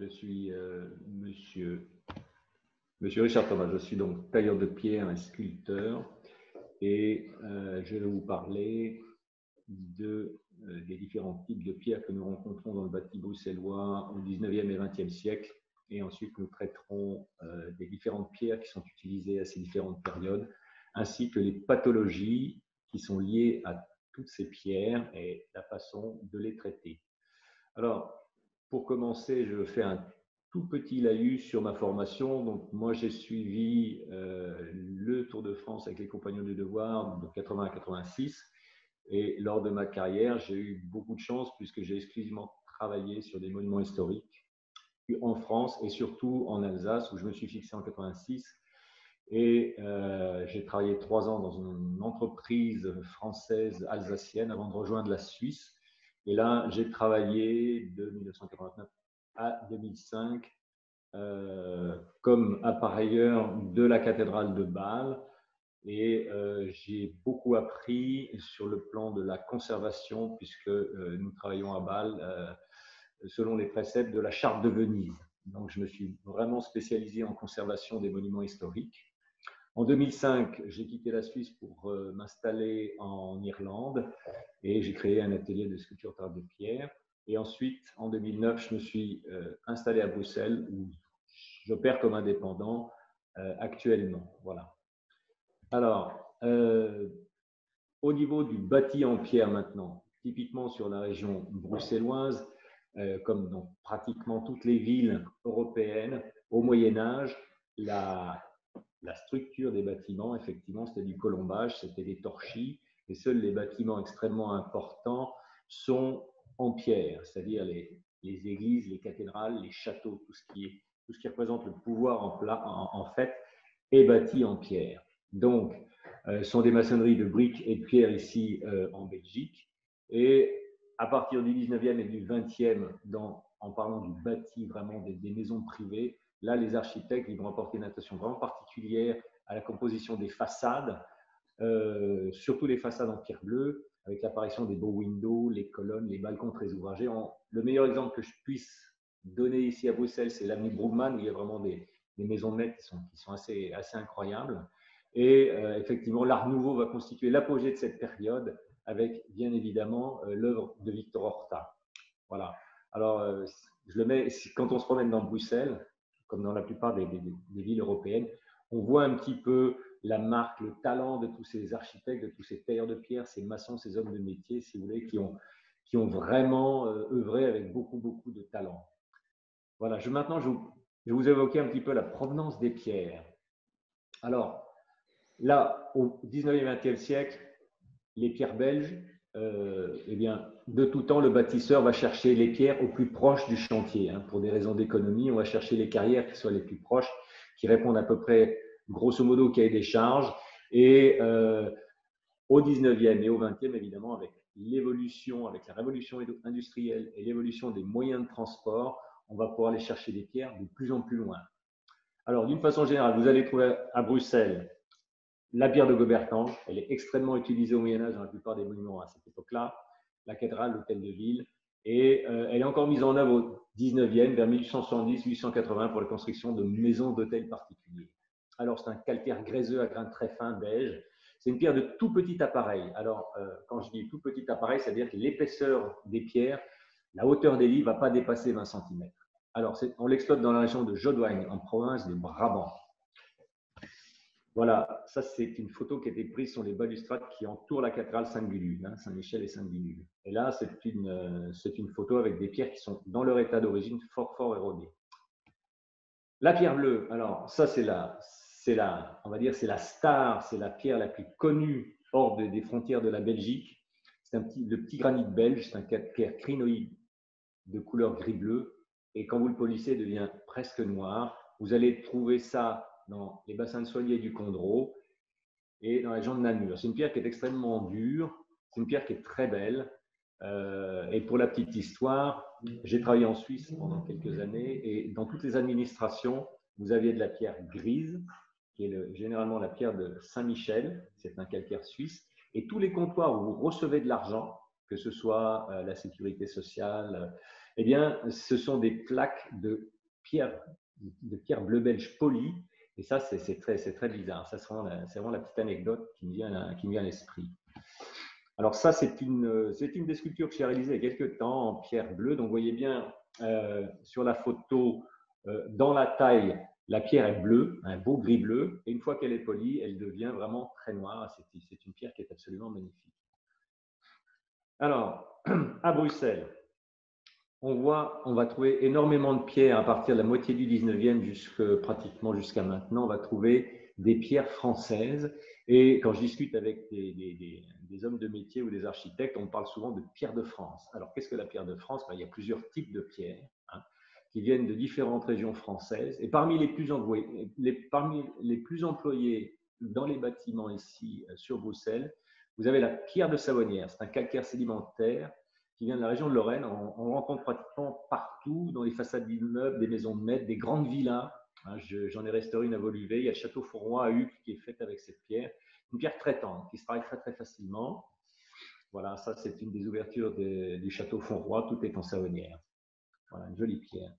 je suis monsieur Richard Thomas. Je suis donc tailleur de pierre et sculpteur et je vais vous parler des différents types de pierres que nous rencontrons dans le bâti bruxellois au 19e et 20e siècle. Et ensuite, nous traiterons des différentes pierres qui sont utilisées à ces différentes périodes, ainsi que les pathologies qui sont liées à toutes ces pierres et la façon de les traiter. Alors, pour commencer, je fais un tout petit laïus sur ma formation. Donc, moi, j'ai suivi le Tour de France avec les Compagnons du Devoir de 80 à 86. Et lors de ma carrière, j'ai eu beaucoup de chance puisque j'ai exclusivement travaillé sur des monuments historiques en France et surtout en Alsace où je me suis fixé en 86. Et j'ai travaillé 3 ans dans une entreprise française alsacienne avant de rejoindre la Suisse. Et là, j'ai travaillé de 1989 à 2005 comme appareilleur de la cathédrale de Bâle. Et j'ai beaucoup appris sur le plan de la conservation puisque nous travaillons à Bâle selon les préceptes de la Charte de Venise. Donc, je me suis vraiment spécialisé en conservation des monuments historiques. En 2005, j'ai quitté la Suisse pour m'installer en Irlande et j'ai créé un atelier de sculpture table de pierre. Et ensuite, en 2009, je me suis installé à Bruxelles où j'opère comme indépendant actuellement. Voilà. Alors, au niveau du bâti en pierre maintenant, typiquement sur la région bruxelloise, comme dans pratiquement toutes les villes européennes, au Moyen-Âge, la structure des bâtiments, effectivement, c'était du colombage, c'était des torchis, et seuls les bâtiments extrêmement importants sont en pierre, c'est-à-dire les églises, les cathédrales, les châteaux, tout ce qui représente le pouvoir en fait, est bâti en pierre. Donc, ce sont des maçonneries de briques et de pierre ici en Belgique. Et à partir du 19e et du 20e, en parlant du bâti, vraiment des maisons privées, là, les architectes ils vont apporter une attention vraiment particulière à la composition des façades, surtout les façades en pierre bleue, avec l'apparition des beaux windows, les colonnes, les balcons très ouvragés. Le meilleur exemple que je puisse donner ici à Bruxelles, c'est l'avenue Brugman, où il y a vraiment des maisons nettes qui sont assez incroyables. Et effectivement, l'Art Nouveau va constituer l'apogée de cette période avec, bien évidemment, l'œuvre de Victor Horta. Voilà. Alors, je le mets, quand on se promène dans Bruxelles, comme dans la plupart des villes européennes, on voit un petit peu la marque, le talent de tous ces architectes, de tous ces tailleurs de pierre, ces maçons, ces hommes de métier, si vous voulez, qui ont vraiment œuvré avec beaucoup de talent. Voilà. Maintenant, je vais vous évoquer un petit peu la provenance des pierres. Alors, là, au 19e et 20e siècle, les pierres belges, eh bien, de tout temps, le bâtisseur va chercher les pierres au plus proche du chantier. Hein. Pour des raisons d'économie, on va chercher les carrières qui soient les plus proches, qui répondent à peu près, grosso modo, au cahier des charges. Et au 19e et au 20e, évidemment, avec l'évolution, avec la révolution industrielle et l'évolution des moyens de transport, on va pouvoir aller chercher des pierres de plus en plus loin. Alors, d'une façon générale, vous allez trouver à Bruxelles la pierre de Gobertange, elle est extrêmement utilisée au Moyen-Âge dans la plupart des monuments à cette époque-là, la cathédrale, l'hôtel de ville, et elle est encore mise en œuvre au 19e, vers 1870-1880, pour la construction de maisons d'hôtels particuliers. Alors, c'est un calcaire gréseux à grains très fins, beige. C'est une pierre de tout petit appareil. Alors, quand je dis tout petit appareil, c'est-à-dire que l'épaisseur des pierres, la hauteur des lits ne va pas dépasser 20 cm. Alors, on l'exploite dans la région de Jodouin, en province du Brabant. Voilà, ça c'est une photo qui a été prise sur les balustrades qui entourent la cathédrale Saint-Gudule, hein, Saint-Michel et Saint-Gudule. Et là, c'est une photo avec des pierres qui sont dans leur état d'origine fort érodées. La pierre bleue, alors ça on va dire, c'est la star, c'est la pierre la plus connue hors des frontières de la Belgique. C'est le petit granit belge, c'est un calcaire crinoïde de couleur gris-bleu. Et quand vous le polissez, il devient presque noir. Vous allez trouver ça dans les bassins de Soignier du Condro et dans la région de Namur. C'est une pierre qui est extrêmement dure, c'est une pierre qui est très belle. Et pour la petite histoire, j'ai travaillé en Suisse pendant quelques années et dans toutes les administrations, vous aviez de la pierre grise, qui est généralement la pierre de Saint-Michel, c'est un calcaire suisse, et tous les comptoirs où vous recevez de l'argent, que ce soit la sécurité sociale, Eh bien, ce sont des plaques pierre, de pierre bleu belge polie. Et ça, c'est très bizarre. Ça, c'est vraiment la petite anecdote qui me vient à l'esprit. Alors ça, c'est une des sculptures que j'ai réalisées il y a quelques temps en pierre bleue. Donc, vous voyez bien sur la photo, dans la taille, la pierre est bleue, un beau gris bleu. Et une fois qu'elle est polie, elle devient vraiment très noire. C'est une pierre qui est absolument magnifique. Alors, à Bruxelles, on va trouver énormément de pierres à partir de la moitié du 19e pratiquement jusqu'à maintenant. On va trouver des pierres françaises. Et quand je discute avec des hommes de métier ou des architectes, on parle souvent de pierre de France. Alors, qu'est-ce que la pierre de France? Il y a plusieurs types de pierres qui viennent de différentes régions françaises. Et parmi les plus employés dans les bâtiments ici sur Bruxelles, vous avez la pierre de Savonnières. C'est un calcaire sédimentaire qui vient de la région de Lorraine. On rencontre pratiquement partout, dans les façades d'immeubles, des maisons de maîtres, des grandes villas. J'en ai restauré une à Woluwe. Il y a le château Fourroy à Uccle qui est fait avec cette pierre. Une pierre très tendre, qui se travaille très facilement. Voilà, ça c'est une des ouvertures du château Fourroy. Tout est en savonnière. Voilà, une jolie pierre.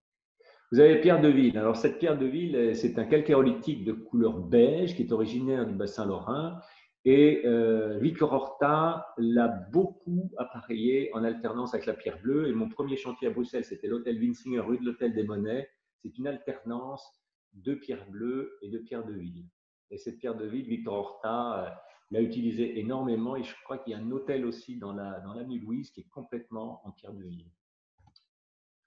Vous avez la pierre de Ville. Alors cette pierre de Ville, c'est un calcaire-olytique de couleur beige qui est originaire du bassin lorrain. Et Victor Horta l'a beaucoup appareillé en alternance avec la pierre bleue. Et mon premier chantier à Bruxelles, c'était l'hôtel Winsinger, rue de l'Hôtel des Monnaies. C'est une alternance de pierre bleue et de pierre de ville. Et cette pierre de ville, Victor Horta l'a utilisée énormément. Et je crois qu'il y a un hôtel aussi dans l'avenue Louise qui est complètement en pierre de ville.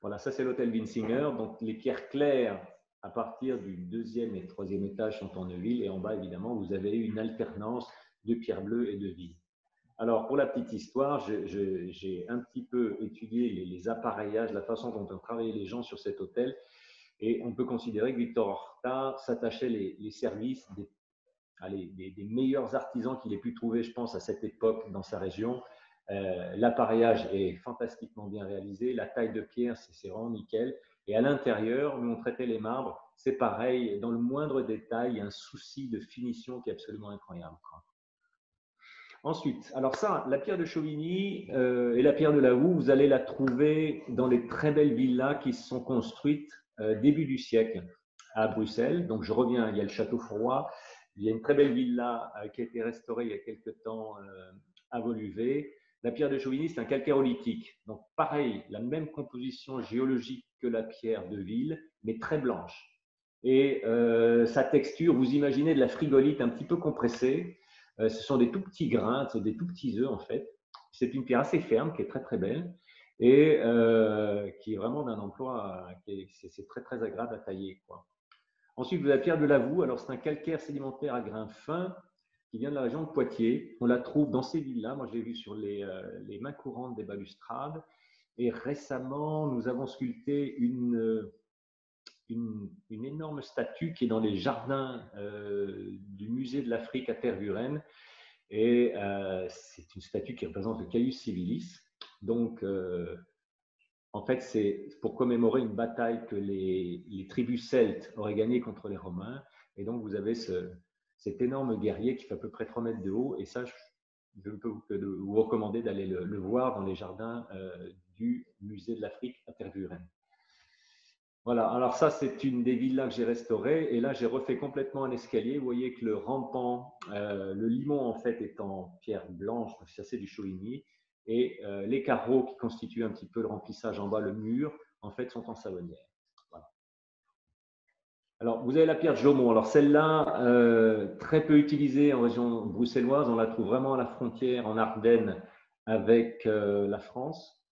Voilà, ça c'est l'hôtel Winsinger. Donc les pierres claires à partir du 2e et 3e étage sont en Neuville. Et en bas, évidemment, vous avez une alternance de pierre bleue et de ville. Alors, pour la petite histoire, j'ai un petit peu étudié les appareillages, la façon dont ont travaillé les gens sur cet hôtel. Et on peut considérer que Victor Horta s'attachait les services des meilleurs artisans qu'il ait pu trouver, je pense, à cette époque dans sa région. L'appareillage est fantastiquement bien réalisé. La taille de pierre, c'est vraiment nickel. Et à l'intérieur, où on traitait les marbres, c'est pareil. Dans le moindre détail, il y a un souci de finition qui est absolument incroyable. Ensuite, alors ça, la pierre de Chauvigny et la pierre de la Houe, vous allez la trouver dans les très belles villas qui se sont construites début du siècle à Bruxelles. Donc je reviens, il y a le château Fourroy, il y a une très belle villa qui a été restaurée il y a quelques temps à Woluwe. La pierre de Chauvigny, c'est un calcaire olytique. Donc pareil, la même composition géologique que la pierre de Ville, mais très blanche. Et sa texture, vous imaginez de la frigolite un petit peu compressée. Ce sont des tout petits grains, c'est des tout petits œufs en fait. C'est une pierre assez ferme qui est très belle et qui est vraiment d'un emploi, c'est très agréable à tailler, quoi. Ensuite, vous avez la pierre de Lavoux. Alors, c'est un calcaire sédimentaire à grains fins qui vient de la région de Poitiers. On la trouve dans ces villes-là. Moi, je l'ai vu sur les mains courantes des balustrades. Et récemment, nous avons sculpté une énorme statue qui est dans les jardins du musée de l'Afrique à Tervuren. Et c'est une statue qui représente le Caius Civilis. Donc, en fait, c'est pour commémorer une bataille que les tribus celtes auraient gagnée contre les Romains. Et donc, vous avez cet énorme guerrier qui fait à peu près 3 mètres de haut. Et ça, je peux vous recommander d'aller le voir dans les jardins du musée de l'Afrique à Tervuren. Voilà, alors ça, c'est une des villas que j'ai restaurées. Et là, j'ai refait complètement un escalier. Vous voyez que le rampant, le limon, en fait, est en pierre blanche, ça c'est du Chauvigny. Et les carreaux qui constituent un petit peu le remplissage en bas, le mur, en fait, sont en savonnière. Voilà. Alors, vous avez la pierre de Jaumont. Alors, celle-là, très peu utilisée en région bruxelloise. On la trouve vraiment à la frontière, en Ardennes, avec la France.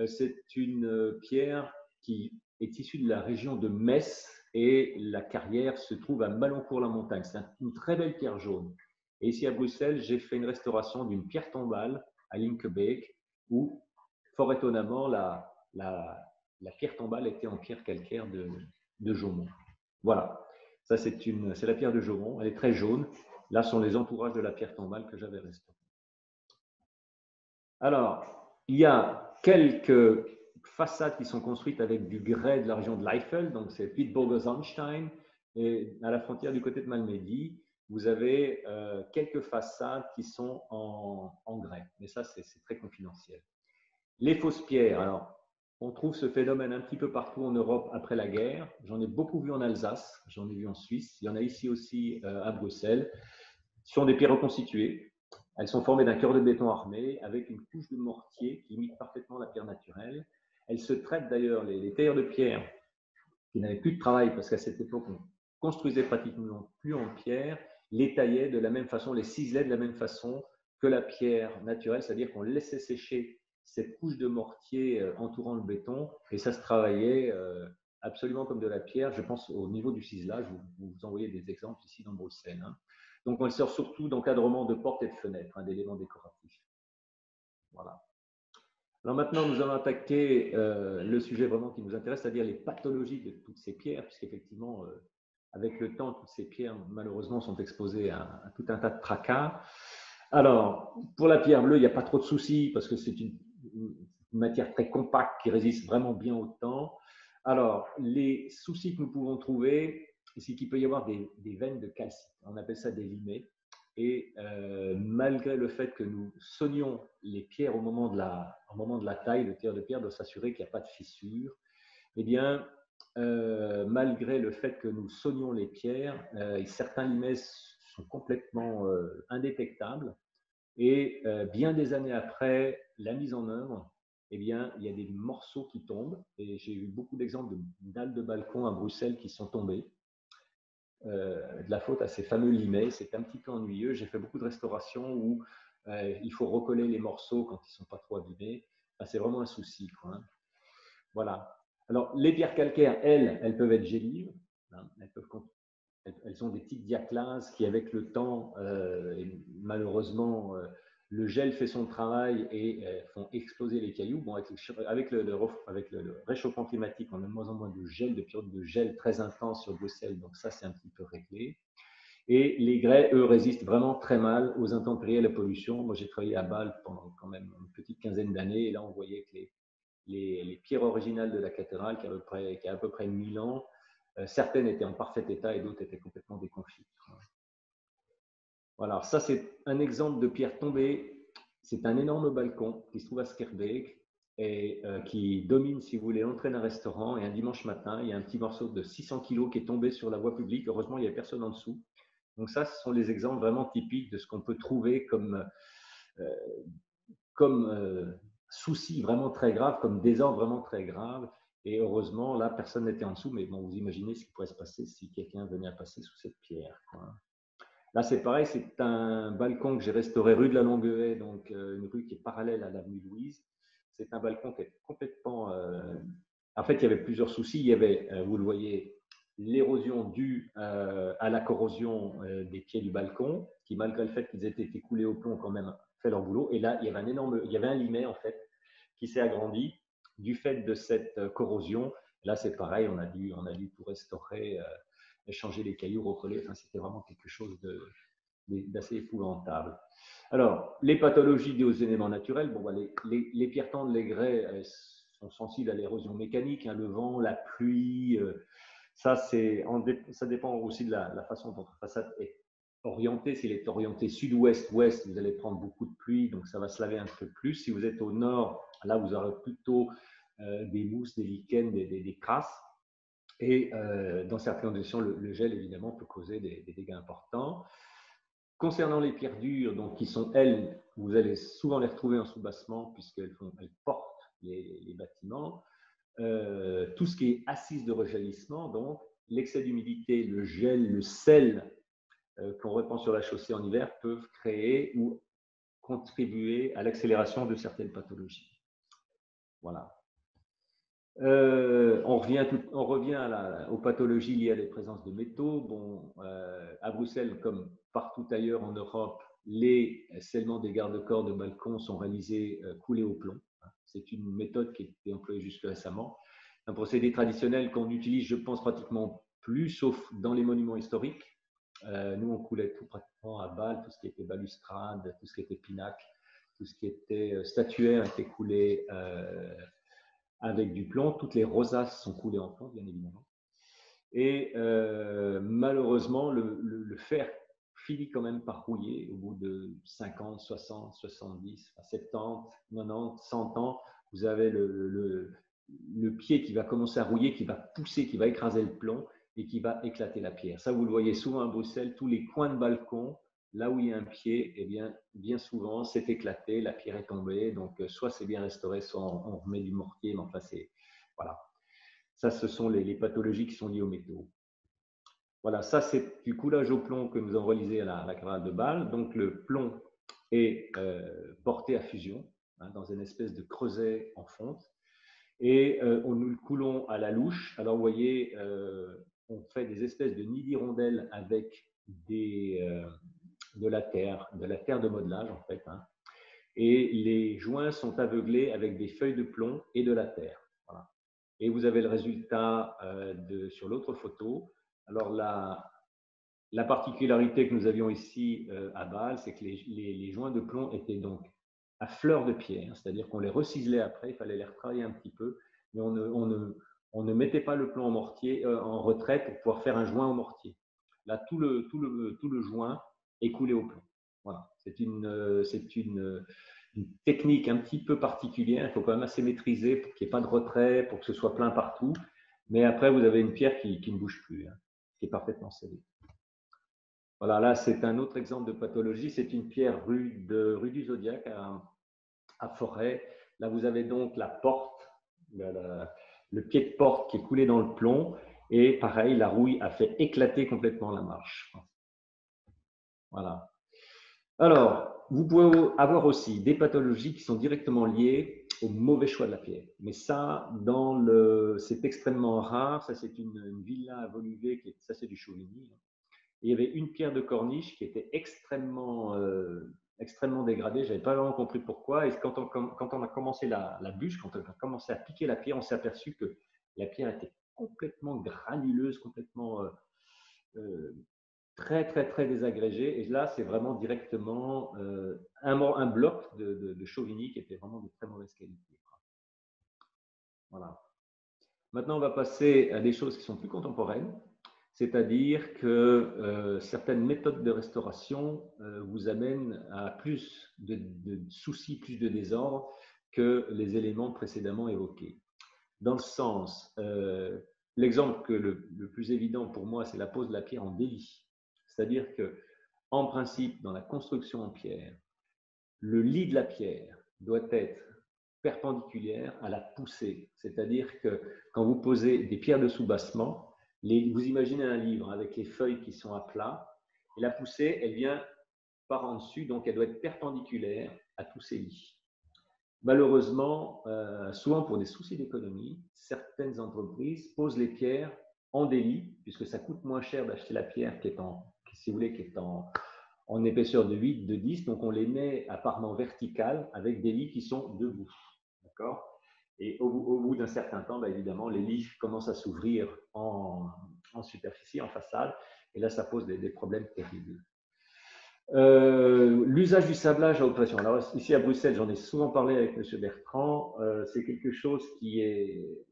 C'est une pierre qui est issue de la région de Metz et la carrière se trouve à Maloncourt-la-Montagne. C'est une très belle pierre jaune. Et ici à Bruxelles, j'ai fait une restauration d'une pierre tombale à Linkebeek où, fort étonnamment, la pierre tombale était en pierre calcaire de Jaumont. Voilà, ça c'est la pierre de Jaumont, elle est très jaune. Là sont les entourages de la pierre tombale que j'avais restaurée. Alors, il y a quelques façades qui sont construites avec du grès de la région de l'Eifel, donc c'est Bitburger Sandstein, et à la frontière du côté de Malmedy, vous avez quelques façades qui sont en grès, mais ça c'est très confidentiel. Les fausses pierres, alors On trouve ce phénomène un petit peu partout en Europe après la guerre. J'en ai beaucoup vu en Alsace, j'en ai vu en Suisse, il y en a ici aussi à Bruxelles. Ce sont des pierres reconstituées. Elles sont formées d'un cœur de béton armé avec une couche de mortier qui imite parfaitement la pierre naturelle. Elles se traitent d'ailleurs, les tailleurs de pierre qui n'avaient plus de travail parce qu'à cette époque, on construisait pratiquement plus en pierre, les taillaient de la même façon, les ciselaient de la même façon que la pierre naturelle, c'est-à-dire qu'on laissait sécher cette couche de mortier entourant le béton et ça se travaillait absolument comme de la pierre. Je pense au niveau du ciselage, vous envoyez des exemples ici dans Bruxelles. Hein. Donc on le sert surtout d'encadrement de portes et de fenêtres, hein, d'éléments décoratifs. Voilà. Alors maintenant, nous allons attaquer le sujet vraiment qui nous intéresse, c'est-à-dire les pathologies de toutes ces pierres, puisqu'effectivement, avec le temps, toutes ces pierres, malheureusement, sont exposées à tout un tas de tracas. Alors, pour la pierre bleue, il n'y a pas trop de soucis, parce que c'est une matière très compacte qui résiste vraiment bien au temps. Alors, les soucis que nous pouvons trouver, c'est qu'il peut y avoir des veines de calcite. On appelle ça des limets. Et malgré le fait que nous sonnions les pierres au moment de la taille, le tailleur de pierre doit s'assurer qu'il n'y a pas de fissure. Eh bien, malgré le fait que nous sonnions les pierres, certains limets sont complètement indétectables. Et bien des années après la mise en œuvre, eh bien, il y a des morceaux qui tombent. Et j'ai eu beaucoup d'exemples de dalles de balcon à Bruxelles qui sont tombées. De la faute à ces fameux limets. C'est un petit peu ennuyeux. J'ai fait beaucoup de restaurations où il faut recoller les morceaux quand ils ne sont pas trop abîmés. Enfin, c'est vraiment un souci, quoi, hein. Voilà. Alors, les pierres calcaires, elles peuvent être gélives. Hein. Elles ont des petites diaclases qui, avec le temps, malheureusement, le gel fait son travail et font exploser les cailloux. Bon, avec le réchauffement climatique, on a de moins en moins de gel, de périodes de gel très intense sur Bruxelles, donc ça, c'est un petit peu réglé. Et les grès, eux, résistent vraiment très mal aux intempéries et à la pollution. Moi, j'ai travaillé à Bâle pendant quand même une petite quinzaine d'années, et là, on voyait que les pierres originales de la cathédrale, qui a à peu près 1000 ans, certaines étaient en parfait état et d'autres étaient complètement déconfites. Voilà, ça c'est un exemple de pierre tombée. C'est un énorme balcon qui se trouve à Skerbeek et qui domine, si vous voulez, l'entrée d'un restaurant. Et un dimanche matin, il y a un petit morceau de 600 kilos qui est tombé sur la voie publique. Heureusement, il n'y avait personne en dessous. Donc ça, ce sont les exemples vraiment typiques de ce qu'on peut trouver comme souci vraiment très grave, comme désordre vraiment très grave. Et heureusement, là, personne n'était en dessous. Mais bon, vous imaginez ce qui pourrait se passer si quelqu'un venait à passer sous cette pierre, quoi. Là, c'est pareil, c'est un balcon que j'ai restauré rue de la Longuehaye, donc une rue qui est parallèle à l'avenue Louise. C'est un balcon qui est complètement… En fait, il y avait plusieurs soucis. Il y avait, vous le voyez, l'érosion due à la corrosion des pieds du balcon, qui, malgré le fait qu'ils aient été coulés au plomb, ont quand même fait leur boulot. Et là, il y avait un limet, en fait, qui s'est agrandi du fait de cette corrosion. Là, c'est pareil, on a dû tout restaurer, échanger les cailloux, recoller. Enfin, c'était vraiment quelque chose d'assez épouvantable. Alors, les pathologies dues aux éléments naturels, bon, bah, les pierres tendres, les grès, sont sensibles à l'érosion mécanique, hein, le vent, la pluie. Ça dépend aussi de la façon dont votre façade est orientée. S'il est orienté sud-ouest-ouest, vous allez prendre beaucoup de pluie, donc ça va se laver un peu plus. Si vous êtes au nord, là, vous aurez plutôt des mousses, des lichens, des crasses. Et dans certaines conditions, le gel, évidemment, peut causer des dégâts importants. Concernant les pierres dures, donc, qui sont, elles, vous allez souvent les retrouver en soubassement, puisqu'elles portent les bâtiments. Tout ce qui est assise de rejalissement, donc l'excès d'humidité, le gel, le sel qu'on répand sur la chaussée en hiver peuvent créer ou contribuer à l'accélération de certaines pathologies. Voilà. On revient aux pathologies liées à la présence de métaux. Bon, à Bruxelles, comme partout ailleurs en Europe, les scellements des garde-corps de balcon sont réalisés coulés au plomb. C'est une méthode qui a été employée jusque récemment. Un procédé traditionnel qu'on utilise, je pense, pratiquement plus, sauf dans les monuments historiques. Nous, on coulait tout pratiquement à Bâle, tout ce qui était balustrade, tout ce qui était pinacle, tout ce qui était statuaire était coulé avec du plomb. Toutes les rosaces sont coulées en plomb, bien évidemment. Et malheureusement, le fer finit quand même par rouiller au bout de 50, 60, 70, 70, 90, 100 ans. Vous avez le pied qui va commencer à rouiller, qui va pousser, qui va écraser le plomb et qui va éclater la pierre. Ça, vous le voyez souvent à Bruxelles, tous les coins de balcon, là où il y a un pied, eh bien souvent, c'est éclaté, la pierre est tombée. Donc, soit c'est bien restauré, soit on remet du mortier. Mais enfin, voilà. Ça, ce sont les pathologies qui sont liées aux métaux. Voilà, ça, c'est du coulage au plomb que nous avons réalisé à la cathédrale de Bâle. Donc, le plomb est porté à fusion dans une espèce de creuset en fonte. Et nous le coulons à la louche. Alors, vous voyez, on fait des espèces de nids d'hirondelles avec de la terre de modelage, en fait. Et les joints sont aveuglés avec des feuilles de plomb et de la terre. Voilà. Et vous avez le résultat sur l'autre photo. Alors, la particularité que nous avions ici à Bâle, c'est que les joints de plomb étaient donc à fleur de pierre, c'est-à-dire qu'on les reciselait après, il fallait les retravailler un petit peu, mais on ne mettait pas le plomb en mortier, en retrait pour pouvoir faire un joint au mortier. Là, tout le joint est coulé au plomb. Voilà, c'est une technique un petit peu particulière, il faut quand même assez maîtriser pour qu'il n'y ait pas de retrait, pour que ce soit plein partout. Mais après, vous avez une pierre qui ne bouge plus, qui est parfaitement scellée. Voilà, là, c'est un autre exemple de pathologie. C'est une pierre rue du Zodiac à Forêt. Là, vous avez donc la porte, le pied de porte qui est coulé dans le plomb. Et pareil, la rouille a fait éclater complètement la marche. Voilà. Alors, vous pouvez avoir aussi des pathologies qui sont directement liées au mauvais choix de la pierre. Mais ça, c'est extrêmement rare. Ça, c'est une villa à Woluwe, ça, c'est du Chauvigny. Et il y avait une pierre de corniche qui était extrêmement dégradée. Je n'avais pas vraiment compris pourquoi. Et quand on a commencé la bûche, quand on a commencé à piquer la pierre, on s'est aperçu que la pierre était complètement granuleuse, complètement très, très, très désagrégée. Et là, c'est vraiment directement un bloc de Chauvigny qui était vraiment de très mauvaise qualité. Voilà. Maintenant, on va passer à des choses qui sont plus contemporaines. C'est-à-dire que certaines méthodes de restauration vous amènent à plus de soucis, plus de désordre que les éléments précédemment évoqués. Dans le sens, l'exemple le plus évident pour moi, c'est la pose de la pierre en délit. C'est-à-dire que, en principe, dans la construction en pierre, le lit de la pierre doit être perpendiculaire à la poussée. C'est-à-dire que quand vous posez des pierres de soubassement, vous imaginez un livre avec les feuilles qui sont à plat, et la poussée, elle vient par en dessus, donc elle doit être perpendiculaire à tous ces lits. Malheureusement, souvent pour des soucis d'économie, certaines entreprises posent les pierres en délit, puisque ça coûte moins cher d'acheter la pierre qui est si vous voulez, qui est en épaisseur de 8, de 10, donc on les met à parement vertical avec des lits qui sont debout. D'accord ? Et au bout d'un certain temps, évidemment, les lits commencent à s'ouvrir en superficie, en façade, et là, ça pose des problèmes terribles. L'usage du sablage à haute pression. Alors ici à Bruxelles, j'en ai souvent parlé avec M. Bertrand, c'est quelque chose qui est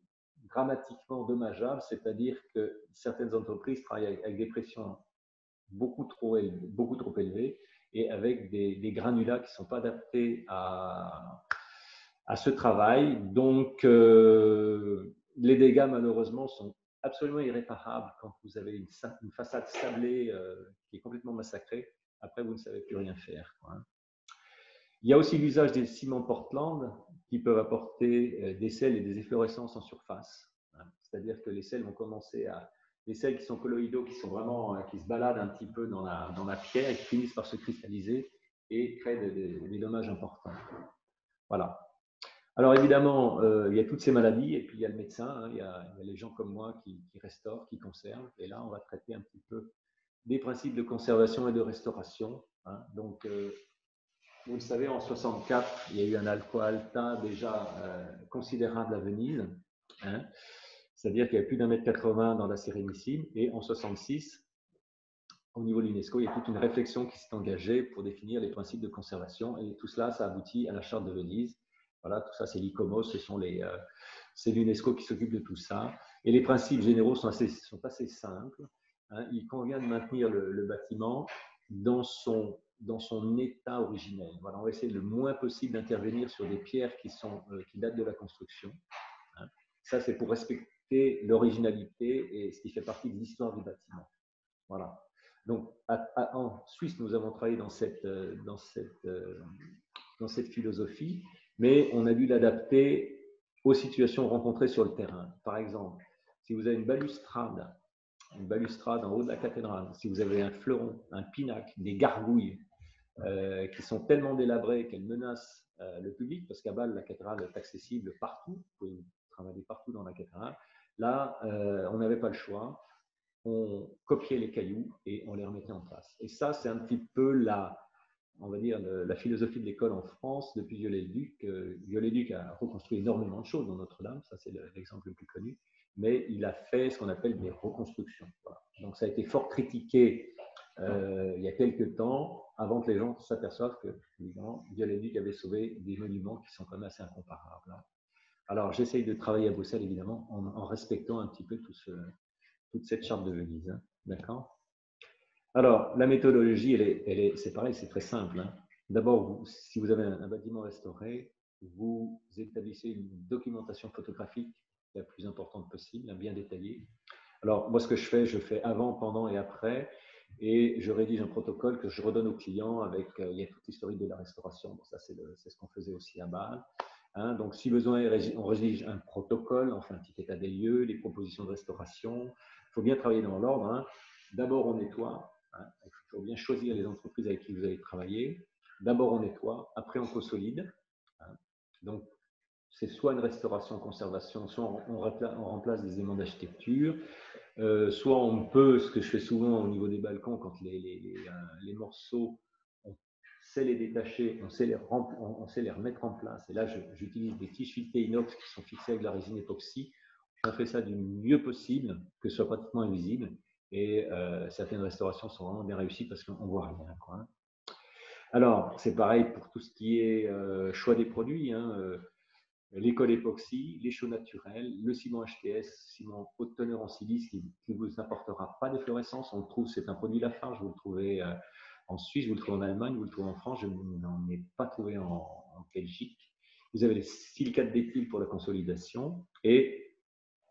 dramatiquement dommageable, c'est-à-dire que certaines entreprises travaillent avec des pressions beaucoup trop élevées et avec des granulats qui ne sont pas adaptés à ce travail. Donc, les dégâts, malheureusement, sont absolument irréparables quand vous avez une façade sablée qui est complètement massacrée. Après, vous ne savez plus rien faire. Il y a aussi l'usage des ciments Portland qui peuvent apporter des sels et des efflorescences en surface. C'est-à-dire que les sels vont commencer les sels qui sont colloïdaux, qui sont vraiment, qui se baladent un petit peu dans la pierre et qui finissent par se cristalliser et créent des dommages importants. Voilà. Alors évidemment, il y a toutes ces maladies et puis il y a le médecin, il y a les gens comme moi qui restaurent, qui conservent. Et là, on va traiter un petit peu des principes de conservation et de restauration. Donc, vous le savez, en 64, il y a eu un Alcoa Alta déjà considérable à Venise. C'est-à-dire qu'il y a plus d'1,80 m dans la Sérénissime. Et en 66, au niveau de l'UNESCO, il y a toute une réflexion qui s'est engagée pour définir les principes de conservation. Et tout cela, ça aboutit à la Charte de Venise. Voilà, tout ça, c'est l'ICOMOS, c'est l'UNESCO qui s'occupe de tout ça. Et les principes généraux sont assez simples. Il convient de maintenir le bâtiment dans son état originel. Voilà, on va essayer le moins possible d'intervenir sur des pierres qui datent de la construction. Ça, c'est pour respecter l'originalité et ce qui fait partie de l'histoire du bâtiment. Voilà. Donc, en Suisse, nous avons travaillé dans cette philosophie, mais on a dû l'adapter aux situations rencontrées sur le terrain. Par exemple, si vous avez une balustrade en haut de la cathédrale, si vous avez un fleuron, un pinacle, des gargouilles qui sont tellement délabrées qu'elles menacent le public, parce qu'à Bâle, la cathédrale est accessible partout, vous pouvez travailler partout dans la cathédrale. Là, on n'avait pas le choix. On copiait les cailloux et on les remettait en place. Et ça, c'est un petit peu on va dire, la philosophie de l'école en France depuis Viollet-le-Duc. Viollet-le-Duc a reconstruit énormément de choses dans Notre-Dame, ça c'est l'exemple le plus connu, mais il a fait ce qu'on appelle des reconstructions. Voilà. Donc ça a été fort critiqué il y a quelques temps, avant que les gens s'aperçoivent que, évidemment, Viollet-le-Duc avait sauvé des monuments qui sont quand même assez incomparables. Alors j'essaye de travailler à Bruxelles, évidemment, en respectant un petit peu toute cette charte de Venise. Hein. D'accord ? Alors, la méthodologie, c'est pareil, c'est très simple. Hein. D'abord, si vous avez un bâtiment restauré, vous établissez une documentation photographique la plus importante possible, bien détaillée. Alors, moi, ce que je fais avant, pendant et après, et je rédige un protocole que je redonne au client avec, il y a toute l'historique de la restauration. Bon, ça, c'est ce qu'on faisait aussi à Bâle. Hein, donc, si besoin, on rédige un protocole, on fait un petit état des lieux, les propositions de restauration. Il faut bien travailler dans l'ordre. Hein. D'abord, on nettoie. Hein, il faut toujours bien choisir les entreprises avec qui vous allez travailler. D'abord, on nettoie. Après, on consolide. Hein. Donc, c'est soit une restauration, conservation, soit on remplace des éléments d'architecture. Soit on peut, ce que je fais souvent au niveau des balcons, quand les morceaux, on sait les détacher, on sait les remettre en place. Et là, j'utilise des tiges filetées inox qui sont fixées avec de la résine époxy. On fait ça du mieux possible, que ce soit pratiquement invisible. Et certaines restaurations sont vraiment bien réussies parce qu'on ne voit rien. Quoi. Alors, c'est pareil pour tout ce qui est choix des produits. Hein, les cols époxy, les chaux naturels, le ciment HTS, ciment haute teneur en silice qui ne vous apportera pas d'efflorescence. On le trouve, c'est un produit Lafarge, vous le trouvez en Suisse, vous le trouvez en Allemagne, vous le trouvez en France, je n'en ai pas trouvé en Belgique. Vous avez les silicates d'éthyle pour la consolidation et,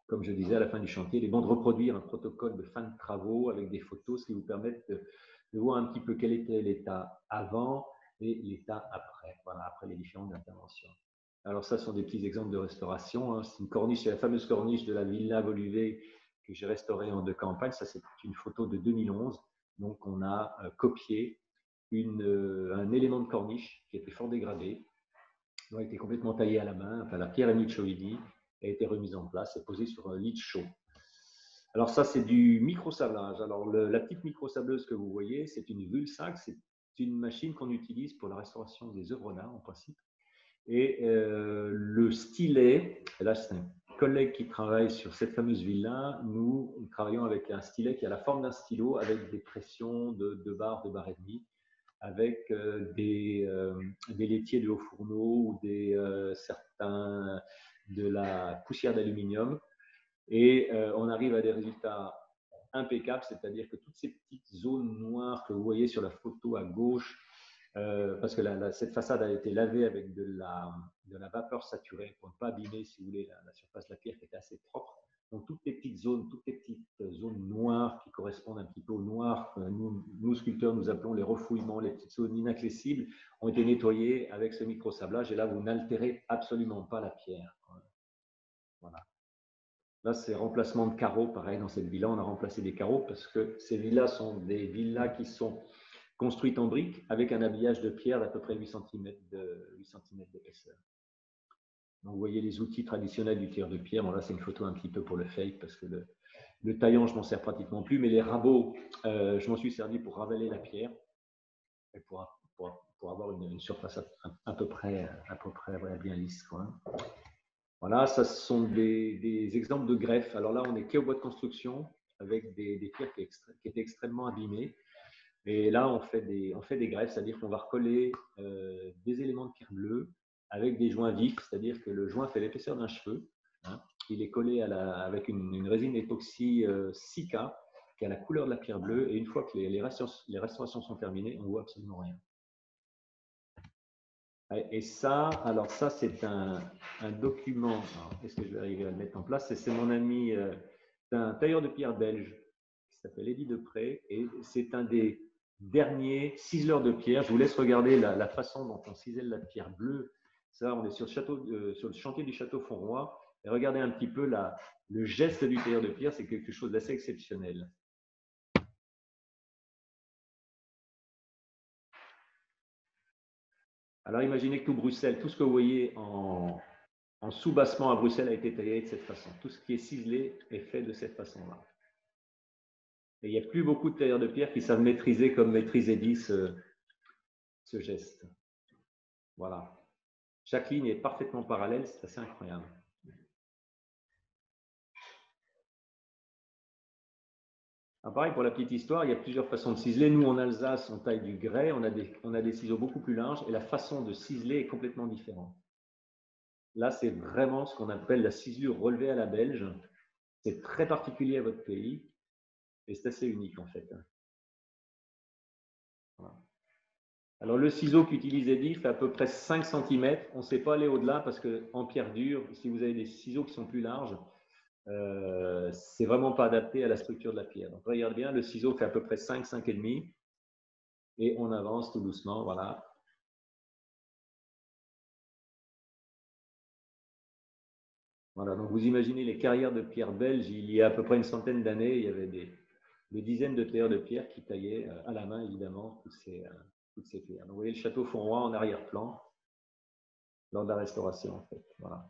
comme je disais à la fin du chantier, les bons de reproduire un protocole de fin de travaux avec des photos, ce qui vous permettent de voir un petit peu quel était l'état avant et l'état après, voilà, après les différentes interventions. Alors ça, ce sont des petits exemples de restauration. Hein. C'est une corniche, c'est la fameuse corniche de la Villa Voluvé que j'ai restaurée en 2 campagnes. Ça, c'est une photo de 2011. Donc, on a copié un élément de corniche qui était fort dégradé. Il a été complètement taillé à la main. Enfin, la pierre amichoïdie a été remise en place et posée sur un lit chaud. Alors ça, c'est du micro-sablage. Alors la petite micro-sableuse que vous voyez, c'est une Vulsac. C'est une machine qu'on utilise pour la restauration des œuvres d'art en principe. Et le stylet, là c'est un collègue qui travaille sur cette fameuse villa, nous travaillons avec un stylet qui a la forme d'un stylo avec des pressions de 2 barres, 2 barres et demie, avec des laitiers de haut fourneau ou certains de la poussière d'aluminium. Et on arrive à des résultats impeccables, c'est-à-dire que toutes ces petites zones noires que vous voyez sur la photo à gauche, parce que cette façade a été lavée avec de la vapeur saturée pour ne pas abîmer, si vous voulez, la surface de la pierre qui était assez propre. Donc toutes les petites zones noires qui correspondent un petit peu au noir, nous sculpteurs, nous appelons les refouillements, les petites zones inaccessibles, ont été nettoyées avec ce micro-sablage. Et là, vous n'altérez absolument pas la pierre. Voilà. Là, c'est remplacement de carreaux. Pareil, dans cette villa, on a remplacé des carreaux parce que ces villas sont des villas qui sont construite en briques avec un habillage de pierre d'à peu près 8 cm d'épaisseur. Donc vous voyez les outils traditionnels du tir de pierre. Bon, là, c'est une photo un petit peu pour le fake parce que le taillant, je m'en sers pratiquement plus, mais les rabots, je m'en suis servi pour ravaler la pierre et pour avoir une surface à peu près voilà, bien lisse. Quoi. Voilà, ça ce sont des exemples de greffes. Alors là, on est quai au bois de construction avec des pierres qui étaient extrêmement abîmées. Et là, on fait des greffes, c'est-à-dire qu'on va recoller des éléments de pierre bleue avec des joints vifs, c'est-à-dire que le joint fait l'épaisseur d'un cheveu. Hein. Il est collé avec une résine époxy Sika qui a la couleur de la pierre bleue. Et une fois que les restaurations sont terminées, on ne voit absolument rien. Et ça, alors ça, c'est un document. Est-ce que je vais arriver à le mettre en place? C'est mon ami, c'est un tailleur de pierre belge qui s'appelle Eddy Depré, et c'est un des derniers ciseleurs de pierre. Je vous laisse regarder la façon dont on cisèle la pierre bleue. Ça, on est sur le chantier du château Fontroy. Et regardez un petit peu le geste du tailleur de pierre, c'est quelque chose d'assez exceptionnel. Alors imaginez que tout Bruxelles, tout ce que vous voyez en sous-bassement à Bruxelles a été taillé de cette façon. Tout ce qui est ciselé est fait de cette façon-là. Et il n'y a plus beaucoup de tailleurs de pierre qui savent maîtriser comme maîtrise Eddy ce geste. Voilà. Chaque ligne est parfaitement parallèle, c'est assez incroyable. Ah, pareil, pour la petite histoire, il y a plusieurs façons de ciseler. Nous, en Alsace, on taille du grès, on a des ciseaux beaucoup plus larges et la façon de ciseler est complètement différente. Là, c'est vraiment ce qu'on appelle la ciselure relevée à la belge. C'est très particulier à votre pays et c'est assez unique en fait. Voilà. Alors, le ciseau qu'utilise Eddy fait à peu près 5 cm. On ne sait pas aller au-delà parce qu'en pierre dure, si vous avez des ciseaux qui sont plus larges, c'est vraiment pas adapté à la structure de la pierre. Donc, regarde bien, le ciseau fait à peu près 5, 5,5 et on avance tout doucement, voilà. Voilà, donc vous imaginez les carrières de pierre belge, il y a à peu près une centaine d'années, il y avait des dizaines de tailleurs de pierre qui taillaient à la main, évidemment, toutes ces pierres. Donc, vous voyez le château Fontroy en arrière-plan, lors de la restauration, en fait. Voilà.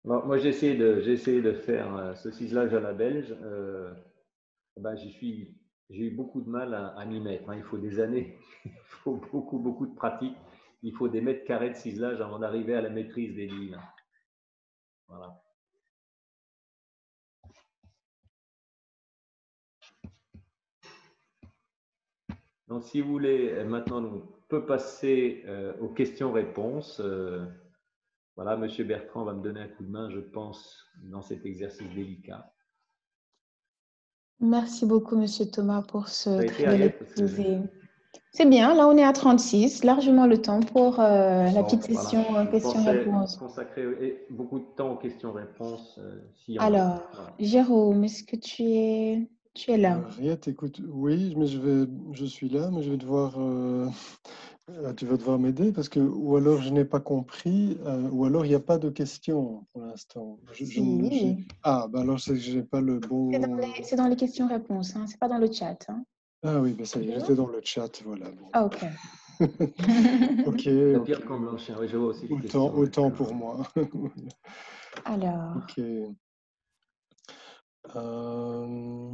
Alors, moi, j'ai essayé de faire ce ciselage à la belge. Ben, j'ai eu beaucoup de mal à m'y mettre. Hein. Il faut des années, il faut beaucoup, beaucoup de pratique. Il faut des mètres carrés de ciselage avant d'arriver à la maîtrise des lignes. Voilà. Donc, si vous voulez, maintenant, on peut passer aux questions-réponses. Voilà, Monsieur Bertrand va me donner un coup de main, je pense, dans cet exercice délicat. Merci beaucoup, Monsieur Thomas, pour ce Ça a très été, bel Ariel, exposé. C'est bien, là on est à 36, largement le temps pour la bon, petite voilà. session Je pensais question-réponse. consacrer beaucoup de temps aux questions-réponses, s'il y en a. Alors, Voilà. Jérôme, est-ce que tu es là? Riette, écoute, oui, mais je suis là, mais je vais devoir, tu vas devoir m'aider parce que, ou alors je n'ai pas compris, ou alors il n'y a pas de questions pour l'instant. Si, Ah, ben alors c'est que je n'ai pas le bon. c'est dans les questions-réponses, hein, c'est pas dans le chat. Hein. Ah oui, ben ça y est, Tu vois? j'étais dans le chat, voilà. Bon. Ah, ok. Ok, La ok. Pierre Camblanchin, oui, je vois aussi les questions. Autant pour moi. Alors, Ok. Euh,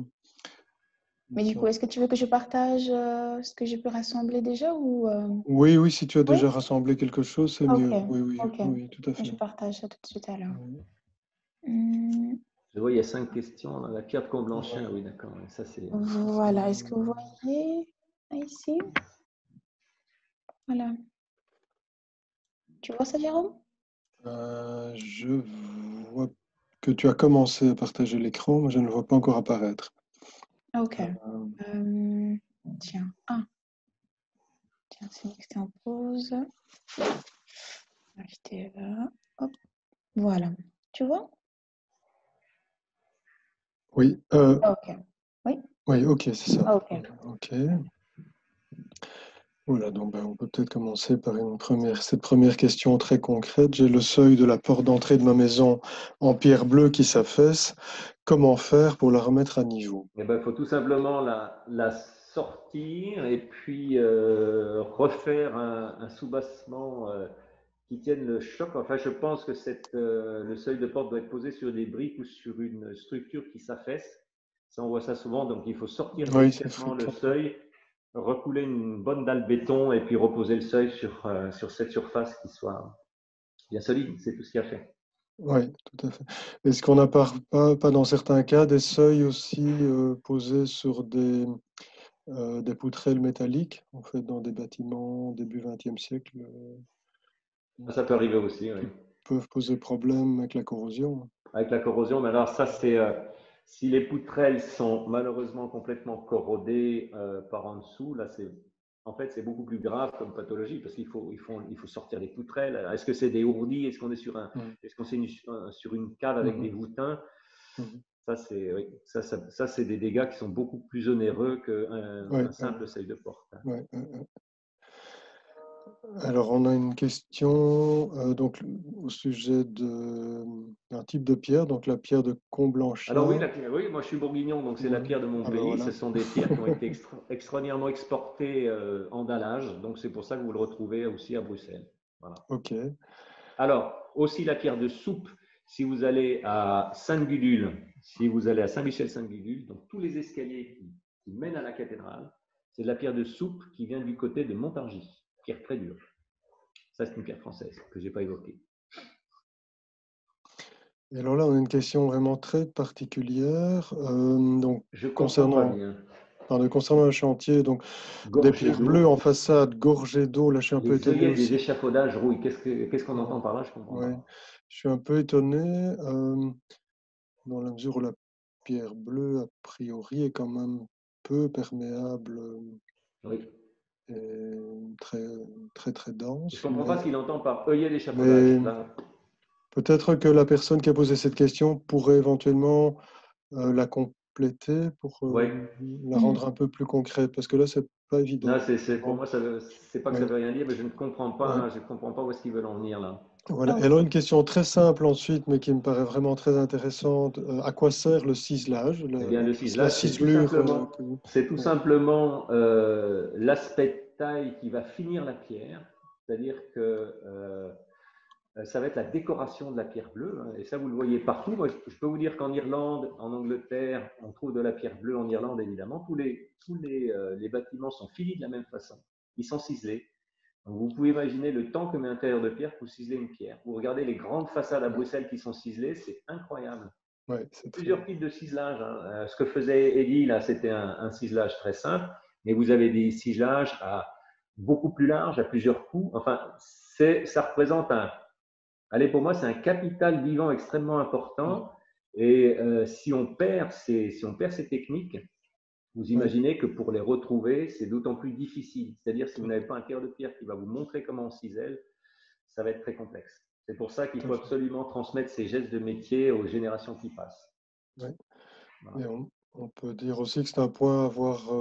mais du coup, est-ce que tu veux que je partage ce que j'ai pu rassembler déjà ou Oui, si tu as Oui? déjà rassemblé quelque chose, c'est Ok, mieux. ok. Oui, tout à Je fait. partage ça tout de suite alors. Oui. Je vois, il y a 5 questions. La Pierre de Comblanchin, Ouais. oui, d'accord. Ça, c'est. Voilà, est-ce que vous voyez ici? Voilà. Tu vois ça, Jérôme? Je vois que tu as commencé à partager l'écran, mais je ne le vois pas encore apparaître. Ok. Euh, Tiens, tiens, c'est mixé en pause. Acheter là. Hop. Voilà. Tu vois? oui, Ok. Oui? oui, ok, c'est ça. Ok. Ok. Voilà, donc on peut peut-être commencer par cette première question très concrète. J'ai le seuil de la porte d'entrée de ma maison en pierre bleue qui s'affaisse. Comment faire pour la remettre à niveau? Eh ben, il faut tout simplement la sortir et puis refaire un soubassement qui tienne le choc. Enfin, je pense que le seuil de porte doit être posé sur des briques ou sur une structure qui s'affaisse. Ça, on voit ça souvent. Donc, il faut sortir Oui, c'est délicatement le fréquent. seuil, recouler une bonne dalle béton et puis reposer le seuil sur cette surface qui soit bien solide. C'est tout ce qu'il y a à faire. Oui, tout à fait. Est-ce qu'on n'a pas dans certains cas des seuils aussi posés sur des poutrelles métalliques, en fait, dans des bâtiments début XXe siècle, Ça peut arriver aussi, oui. qui peuvent poser problème avec la corrosion. Avec la corrosion, mais alors ça, c'est si les poutrelles sont malheureusement complètement corrodées par en dessous, là, en fait, c'est beaucoup plus grave comme pathologie parce qu'il faut sortir les poutrelles. Est-ce que c'est des ourdis? Est-ce qu'on est sur sur une cave avec des voûtins? Ça, c'est oui, ça, c'est des dégâts qui sont beaucoup plus onéreux qu'un simple seuil de porte. Alors, on a une question donc, au sujet d'un type de pierre, donc la pierre de Comblanchien. Alors oui, moi je suis bourguignon, donc c'est la pierre de mon pays. Voilà. Ce sont des pierres qui ont été extraordinairement exportées en dallage, donc c'est pour ça que vous le retrouvez aussi à Bruxelles. Voilà. Ok. Alors, aussi la pierre de soupe, si vous allez à Sainte-Gudule, si vous allez à Saint-Michel-Sainte-Gudule, donc tous les escaliers qui mènent à la cathédrale, c'est de la pierre de soupe qui vient du côté de Montargis, pierre très dure. Ça, c'est une pierre française que je n'ai pas évoquée. Et alors là, on a une question vraiment très particulière. Donc, concernant un chantier, donc des pierres bleues en façade, gorgées d'eau. Là, je suis un peu étonné aussi. Des échafaudages rouillés. Qu'est-ce qu'on entend par là? Je comprends pas. Je suis un peu étonné dans la mesure où la pierre bleue, a priori, est quand même peu perméable. Oui. Et très dense. Je ne comprends pas ce qu'il entend par œillet d'échafaudage. Peut-être que la personne qui a posé cette question pourrait éventuellement la compléter pour la rendre un peu plus concrète, parce que là, c'est pas évident. Non, pour moi, c'est pas que ça veut rien dire, mais je ne comprends pas, je comprends pas où est-ce qu'ils veulent en venir là. Voilà. Et alors, une question très simple ensuite, mais qui me paraît vraiment très intéressante. À quoi sert le ciselage? Le ciselage, c'est tout simplement l'aspect de taille qui va finir la pierre, c'est-à-dire que ça va être la décoration de la pierre bleue, hein, et ça vous le voyez partout. Moi, je peux vous dire qu'en Irlande, en Angleterre, on trouve de la pierre bleue. En Irlande, évidemment, tous les bâtiments sont finis de la même façon. Ils sont ciselés. Donc, vous pouvez imaginer le temps que met un tailleur de pierre pour ciseler une pierre. Vous regardez les grandes façades à Bruxelles qui sont ciselées, c'est incroyable. Plusieurs types de ciselage. Hein. Ce que faisait Eddie, là, c'était un ciselage très simple, mais vous avez des ciselages beaucoup plus larges, à plusieurs coups. Enfin, ça représente Allez, pour moi, c'est un capital vivant extrêmement important. Et si on perd ces techniques, vous imaginez que pour les retrouver, c'est d'autant plus difficile. C'est-à-dire, si vous n'avez pas un tailleur de pierre qui va vous montrer comment on cisèle, ça va être très complexe. C'est pour ça qu'il faut absolument transmettre ces gestes de métier aux générations qui passent. Oui. Voilà. Et on peut dire aussi que c'est un point à avoir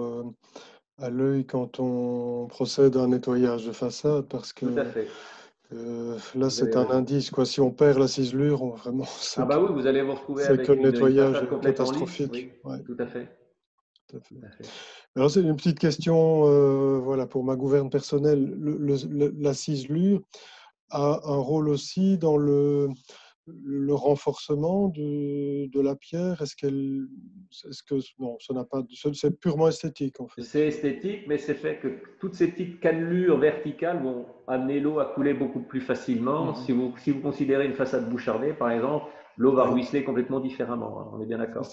à l'œil quand on procède à un nettoyage de façade, parce que tout à fait. Là, c'est un indice. Si on perd la ciselure, vraiment, oui, vous allez vous retrouver avec une nettoyage catastrophique. Lisse, oui, tout à fait. Tout à fait. Alors, c'est une petite question voilà, pour ma gouverne personnelle. La ciselure a un rôle aussi dans le renforcement de la pierre. Non, ça n'a pas. C'est purement esthétique en fait. C'est esthétique, mais c'est fait que toutes ces petites cannelures verticales vont amener l'eau à couler beaucoup plus facilement. Si vous considérez une façade bouchardée, par exemple, l'eau va ruisseler complètement différemment. Hein, on est bien d'accord.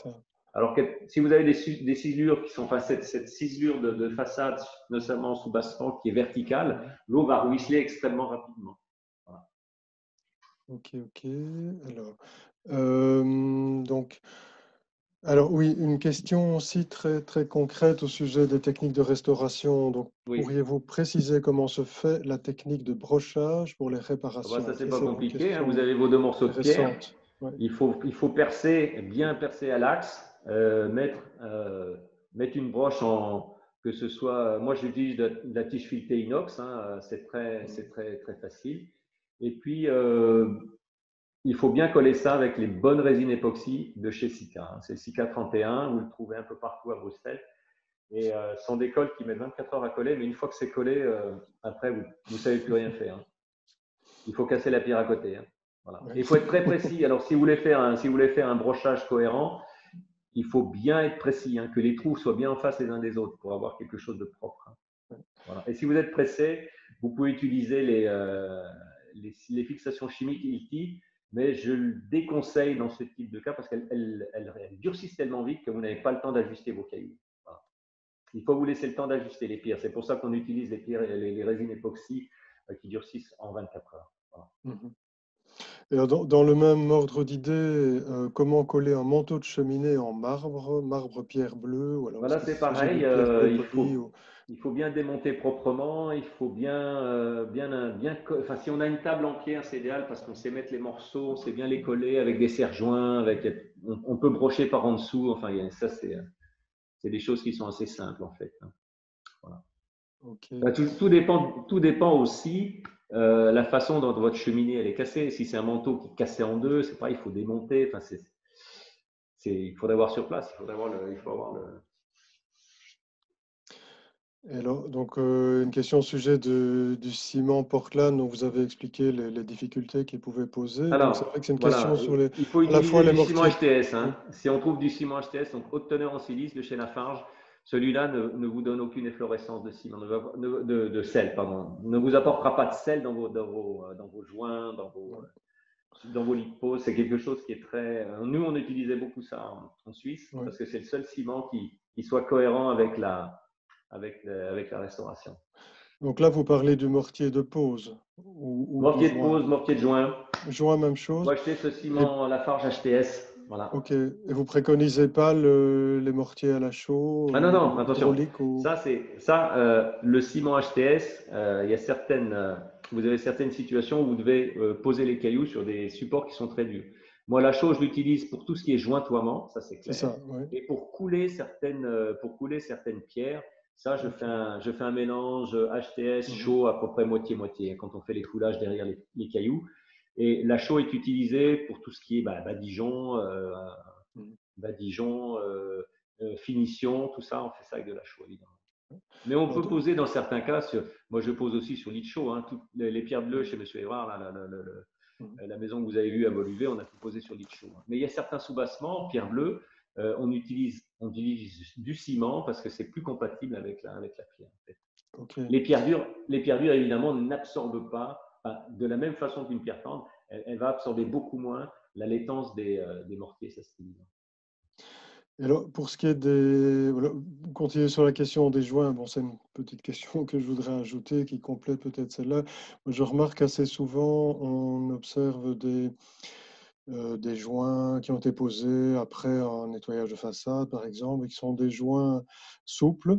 Alors que si vous avez des ciselures qui sont, cette ciselure de façade, notamment sous basse-pente, qui est verticale, l'eau va ruisseler extrêmement rapidement. Voilà. Ok. Alors oui, une question aussi très concrète au sujet des techniques de restauration. Donc, pourriez-vous préciser comment se fait la technique de brochage pour les réparations? Ça, c'est pas compliqué. Hein, vous avez vos deux morceaux de pierre. Il faut percer, bien percer à l'axe, mettre une broche que ce soit. Moi, j'utilise de la tige filetée inox. Hein, c'est très facile. Et puis, il faut bien coller ça avec les bonnes résines époxy de chez Sika. Hein. C'est Sika 31, vous le trouvez un peu partout à Bruxelles. Et ce sont des colles qui mettent 24 heures à coller, mais une fois que c'est collé, après, vous ne savez plus rien faire. Hein. Il faut casser la pierre à côté. Hein. Voilà. Il faut être très précis. Alors, si vous voulez faire un brochage cohérent, il faut bien être précis, hein, que les trous soient bien en face les uns des autres pour avoir quelque chose de propre. Hein. Voilà. Et si vous êtes pressé, vous pouvez utiliser les fixations chimiques ILTI, mais je le déconseille dans ce type de cas parce qu'elles durcissent tellement vite que vous n'avez pas le temps d'ajuster vos cailloux. Voilà. Il faut vous laisser le temps d'ajuster les pierres. C'est pour ça qu'on utilise les pierres, les résines époxy qui durcissent en 24 heures. Voilà. Et dans le même ordre d'idée, comment coller un manteau de cheminée en marbre pierre bleue, ou alors Voilà, c'est pareil. Il faut bien démonter proprement. Il faut enfin, si on a une table en pierre, c'est idéal parce qu'on sait mettre les morceaux, on sait bien les coller avec des serre-joints, on peut brocher par en dessous. Enfin, ça, c'est des choses qui sont assez simples en fait. Voilà. Okay. Tout dépend aussi la façon dont votre cheminée elle est cassée. Si c'est un manteau qui est cassé en deux, c'est pareil, il faut démonter. Enfin, il faudrait voir sur place. Il faut avoir le. Et alors, donc, une question au sujet du ciment Portland, dont vous avez expliqué les difficultés qu'il pouvait poser. Donc, c'est vrai que c'est une question sur il faut à la fois utiliser les du ciment mortiers. HTS. Hein. Si on trouve du ciment HTS, donc haute teneur en silice de chez Lafarge, celui-là ne vous donne aucune efflorescence de ciment, de sel, pardon. Ne vous apportera pas de sel dans vos joints, dans vos lits de peau. C'est quelque chose qui est très. Nous, on utilisait beaucoup ça en Suisse parce que c'est le seul ciment qui soit cohérent avec la restauration. Donc là, vous parlez du mortier de pose. Mortier de pose, mortier de joint. Joint, même chose. Vous achetez ce ciment Lafarge HTS. Voilà. Ok. Et vous préconisez pas les mortiers à la chaux? Ah non, attention. Ou... Le ciment HTS, il y a vous avez certaines situations où vous devez poser les cailloux sur des supports qui sont très durs. Moi, la chaux, je l'utilise pour tout ce qui est jointoiement, ça c'est clair. C'est ça, ouais. Et pour couler certaines pierres, ça, je fais un mélange HTS, chaux à peu près moitié-moitié quand on fait les coulages derrière les cailloux. Et la chaux est utilisée pour tout ce qui est badigeon, finition, tout ça, on fait ça avec de la chaux, évidemment. Mais on peut poser dans certains cas, moi je pose aussi sur lit de chaux, hein, toutes les pierres bleues chez M. Évrard, la maison que vous avez vue à Moluvé, on a tout posé sur lit de chaux. Mais il y a certains soubassements, pierre bleue, on utilise du ciment parce que c'est plus compatible avec la pierre. En fait. Okay. Les pierres dures, évidemment, n'absorbent pas, de la même façon qu'une pierre tendre, elle va absorber beaucoup moins la laitance des mortiers, ça c'est évident. Et alors, pour ce qui est des... Voilà, continuer sur la question des joints, bon, c'est une petite question que je voudrais ajouter qui complète peut-être celle-là. Je remarque assez souvent, on observe des joints qui ont été posés après un nettoyage de façade, par exemple, et qui sont des joints souples,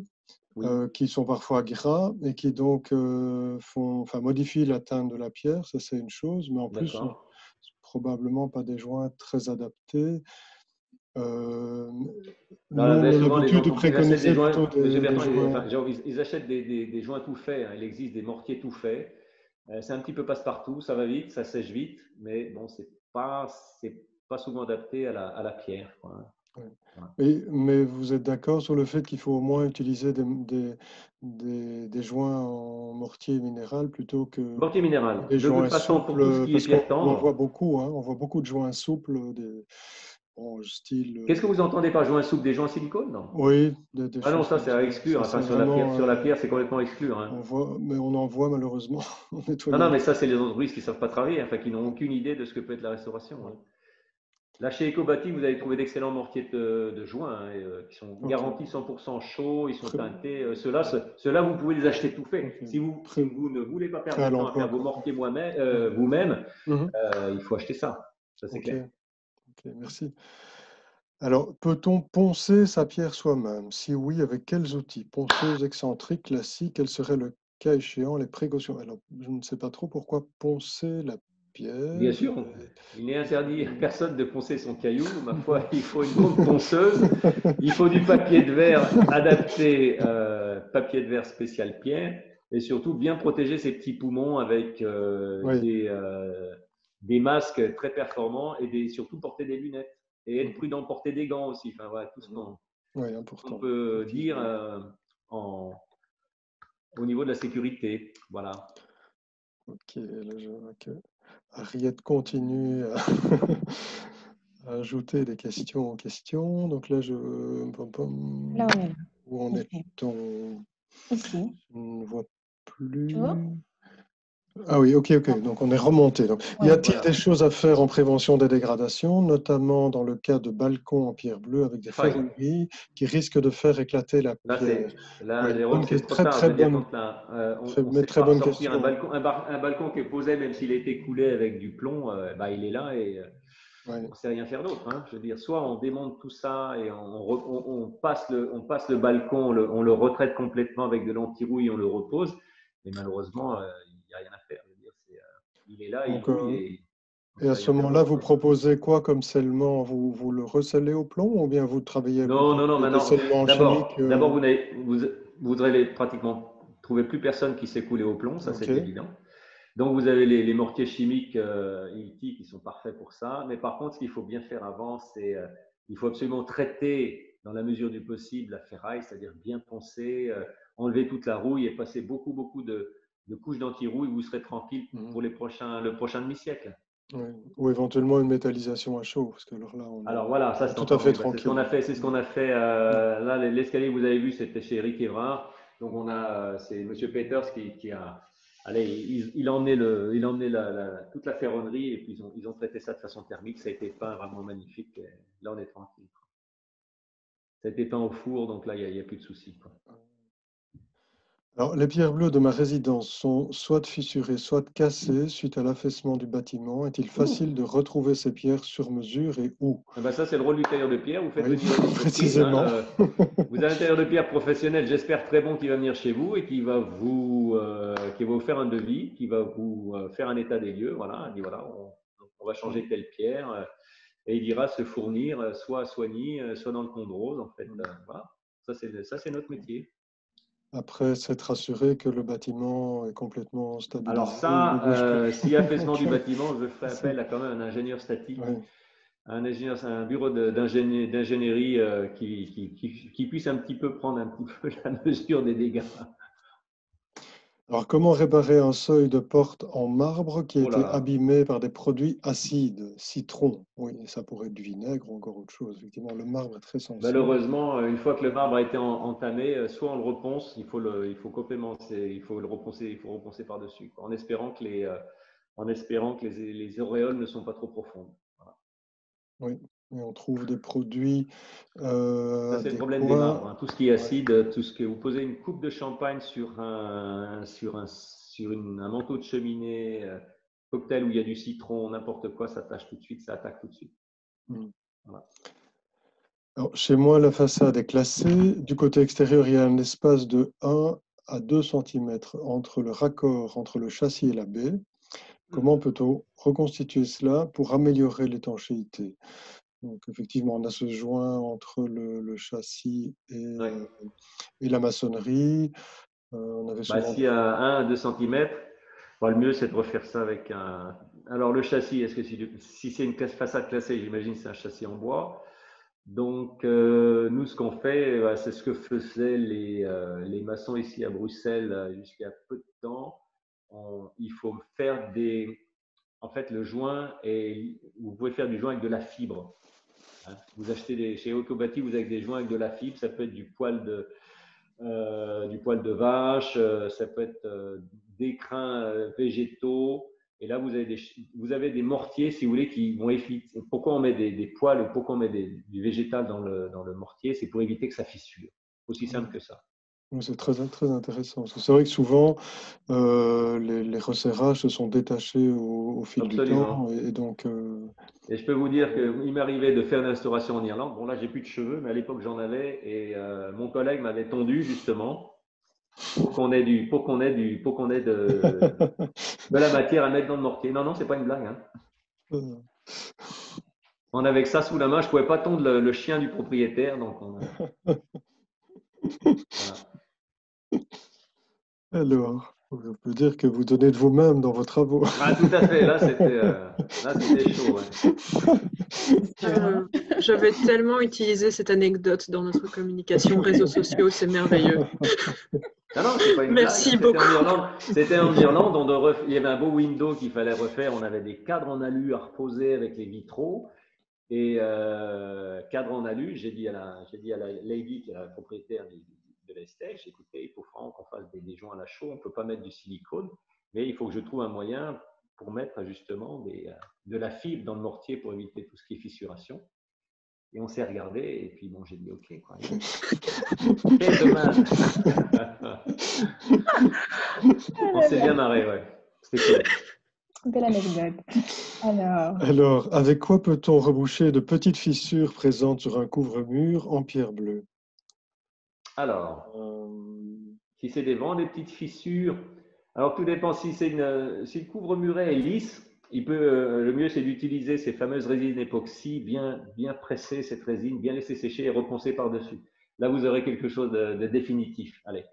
qui sont parfois gras et qui donc modifient la teinte de la pierre, ça c'est une chose, mais en plus, sont probablement pas des joints très adaptés. Nous, on a l'habitude de préconiser plutôt des joints. Ils achètent des joints tout faits. Hein. Il existe des mortiers tout faits. C'est un petit peu passe-partout. Ça va vite, ça sèche vite, mais bon, c'est pas souvent adapté à la pierre. Quoi. Ouais. Mais vous êtes d'accord sur le fait qu'il faut au moins utiliser des joints en mortier minéral plutôt que mortier minéral. Des joints souples, pour tout ce qui est pierre tendre. On voit beaucoup de joints souples. Style. Qu'est-ce que vous entendez par joint souple? Des joints en silicone, non? Oui. Non, ça c'est à exclure. Enfin, sur la pierre, c'est complètement exclure. Hein. Mais on en voit malheureusement. Non, mais ça, c'est les entreprises qui ne savent pas travailler, enfin, qui n'ont aucune idée de ce que peut être la restauration. Hein. Là, chez Ecobati, vous allez trouver d'excellents mortiers de joints qui sont garantis 100% chauds, ils sont teintés. Ceux-là, vous pouvez les acheter tout faits. Si vous ne voulez pas perdre de temps à faire vos mortiers vous-même, il faut acheter ça. Ça, c'est clair. Ok, merci. Alors, peut-on poncer sa pierre soi-même? Si oui, avec quels outils? Ponceuse excentrique, classique, quels seraient le cas échéant les précautions? Alors, je ne sais pas trop pourquoi poncer la pierre. Bien sûr, il n'est interdit à personne de poncer son caillou. Ma foi, il faut une bonne ponceuse. Il faut du papier de verre adapté, papier de verre spécial pierre, et surtout bien protéger ses petits poumons avec des masques très performants et surtout porter des lunettes. Et être prudent, porter des gants aussi. Enfin, voilà, tout ce qu'on peut dire au niveau de la sécurité. Voilà. Ok, là je vois que Ariette continue à ajouter des questions aux questions. Donc là, Là, on est là. Où en est-on? Ici. Je ne vois plus. Tu vois? Ah oui, ok. Donc on est remonté. Donc, y Oui. a-t-il des choses à faire en prévention des dégradations, notamment dans le cas de balcons en pierre bleue avec des Faille. ferronneries qui risquent de faire éclater la pierre? Oui, Jérôme, c'est trop très tard. Je très veux dire, bonne, quand là, on mais sait très pas bonne ressortir un question. balcon, un balcon qui est posé, même s'il a été coulé avec du plomb, bah, il est là et on Oui. ne sait rien faire d'autre. Hein. Je veux dire, soit on démonte tout ça et on passe le balcon, on le retraite complètement avec de l'anti-rouille, on le repose, mais malheureusement, il n'y a rien à faire. Je veux dire, il est là, il Donc, rouille et on ne et sait à ce rien faire moment-là, d'autre. vous proposez quoi comme scellement? Vous le recellez au plomb ou bien vous travaillez Non, plutôt non, non, avec des maintenant, scellements chimiques? d'abord vous allez pratiquement trouver plus personne qui sait couler au plomb, ça Ok. c'est évident. Donc vous avez les mortiers chimiques ILTI qui sont parfaits pour ça. Mais par contre, ce qu'il faut bien faire avant, c'est il faut absolument traiter dans la mesure du possible la ferraille, c'est-à-dire bien poncer, enlever toute la rouille et passer beaucoup de couches d'anti-rouille. Vous serez tranquille pour le prochain demi-siècle. Oui. Ou éventuellement une métallisation à chaud, parce que alors là, Alors voilà, ça on est c'est tout à encore fait mieux. Bah, c'est ce qu'on tranquille. a fait. C'est ce qu'on a fait. Là, l'escalier que vous avez vu, c'était chez Eric Évrard. Donc c'est Monsieur Peters qui a, allez, il a emmené toute la ferronnerie et puis ils ont traité ça de façon thermique. Ça a été peint vraiment magnifique. Et là, on est tranquille. Ça a été peint au four, donc là, il y a plus de soucis, quoi. Alors, les pierres bleues de ma résidence sont soit fissurées, soit cassées suite à l'affaissement du bâtiment. Est-il Ouh. facile de retrouver ces pierres sur mesure et où? Ah ben ça, c'est le rôle du tailleur de pierre. Vous faites Oui, venir une entreprise. Hein, précisément. vous avez un tailleur de pierre professionnel, j'espère très bon, qui va venir chez vous et qui va vous faire un devis, qui va vous faire un état des lieux. Voilà, il dit voilà, on va changer telle pierre et il ira se fournir soit à Soigny, soit dans le Condroz. En fait, voilà. Ça, c'est notre métier. Après s'être rassuré que le bâtiment est complètement Alors stabilisé, il ne ça, bouge plus. s'il y a affaissement du bâtiment, je ferai C'est- appel à quand même un ingénieur statique, ouais. un bureau d'ingénierie qui puisse un petit peu prendre un petit peu la mesure des dégâts. Alors, comment réparer un seuil de porte en marbre qui a Oh là été là. abîmé par des produits acides, citron? Oui, ça pourrait être du vinaigre ou encore autre chose. Effectivement, le marbre est très sensible. Malheureusement, une fois que le marbre a été entamé, soit on le reponce, il faut complémenter, il faut le reponcer, il faut reponcer par-dessus, en espérant que les auréoles ne sont pas trop profondes. Voilà. Oui, et on trouve des produits Ça, c'est le problème des adéquats. marbres. Hein. Tout ce qui est Ouais. acide, tout ce que vous posez une coupe de champagne un manteau de cheminée, cocktail où il y a du citron, n'importe quoi, ça tâche tout de suite, ça attaque tout de suite. Mm. Voilà. Alors, chez moi, la façade est classée. Du côté extérieur, il y a un espace de 1 à 2 cm entre le raccord entre le châssis et la baie. Comment peut-on reconstituer cela pour améliorer l'étanchéité? Donc, effectivement, on a ce joint entre le châssis Ouais. et la maçonnerie. On avait Bah, souvent s'il y a 1 à 2 cm, le mieux c'est de refaire ça avec un. Alors le châssis, est-ce que si c'est une façade classée, j'imagine c'est un châssis en bois. Donc nous ce qu'on fait, c'est ce que faisaient les maçons ici à Bruxelles jusqu'à peu de temps. Il faut faire en fait le joint et vous pouvez faire du joint avec de la fibre. Hein. Vous achetez chez Ocobati, vous avez des joints avec de la fibre, ça peut être du poil de vache, ça peut être d'écrins végétaux. Et là, vous avez des mortiers, si vous voulez, qui vont éviter. Pourquoi on met des poils ou pourquoi on met du végétal dans le mortier? C'est pour éviter que ça fissure. Aussi simple que ça. Oui, c'est très, très intéressant. Parce que c'est vrai que souvent, les resserrages se sont détachés au fil du temps. Absolument. Et donc, Et je peux vous dire qu'il m'arrivait de faire une restauration en Irlande. Bon, là, j'ai plus de cheveux, mais à l'époque, j'en avais. Et mon collègue m'avait tondu, justement, pour qu'on ait de la matière à mettre dans le mortier. Non, non, c'est pas une blague. Hein. On avait que ça sous la main. Je pouvais pas tondre le chien du propriétaire. Donc, voilà. alors, on peut dire que vous donnez de vous-même dans vos travaux. Ah, tout à fait. Là, c'était chaud. Ouais. Je vais tellement utiliser cette anecdote dans notre communication réseaux sociaux, c'est merveilleux. Non, non, c'est pas une blague. Merci Hein. beaucoup. C'était en Irlande. Il y avait un beau window qu'il fallait refaire. On avait des cadres en alu à reposer avec les vitraux. Et cadre en alu, j'ai dit à la lady qui est la propriétaire de l'estate, j'ai dit, écoutez, il faut vraiment qu'on fasse des joints à la chaux, on ne peut pas mettre du silicone. Mais il faut que je trouve un moyen pour mettre justement de la fibre dans le mortier pour éviter tout ce qui est fissuration. Et on s'est regardé et puis bon, j'ai dit OK. Quoi. Quel dommage. On s'est bien marré, ouais. C'était cool. Belle anecdote. Alors, avec quoi peut-on reboucher de petites fissures présentes sur un couvre-mur en pierre bleue? Alors, si c'est des petites fissures, alors tout dépend si le couvre-muret est lisse, le mieux c'est d'utiliser ces fameuses résines époxy, bien presser cette résine, bien laisser sécher et reponcer par-dessus. Là, vous aurez quelque chose de définitif. Allez,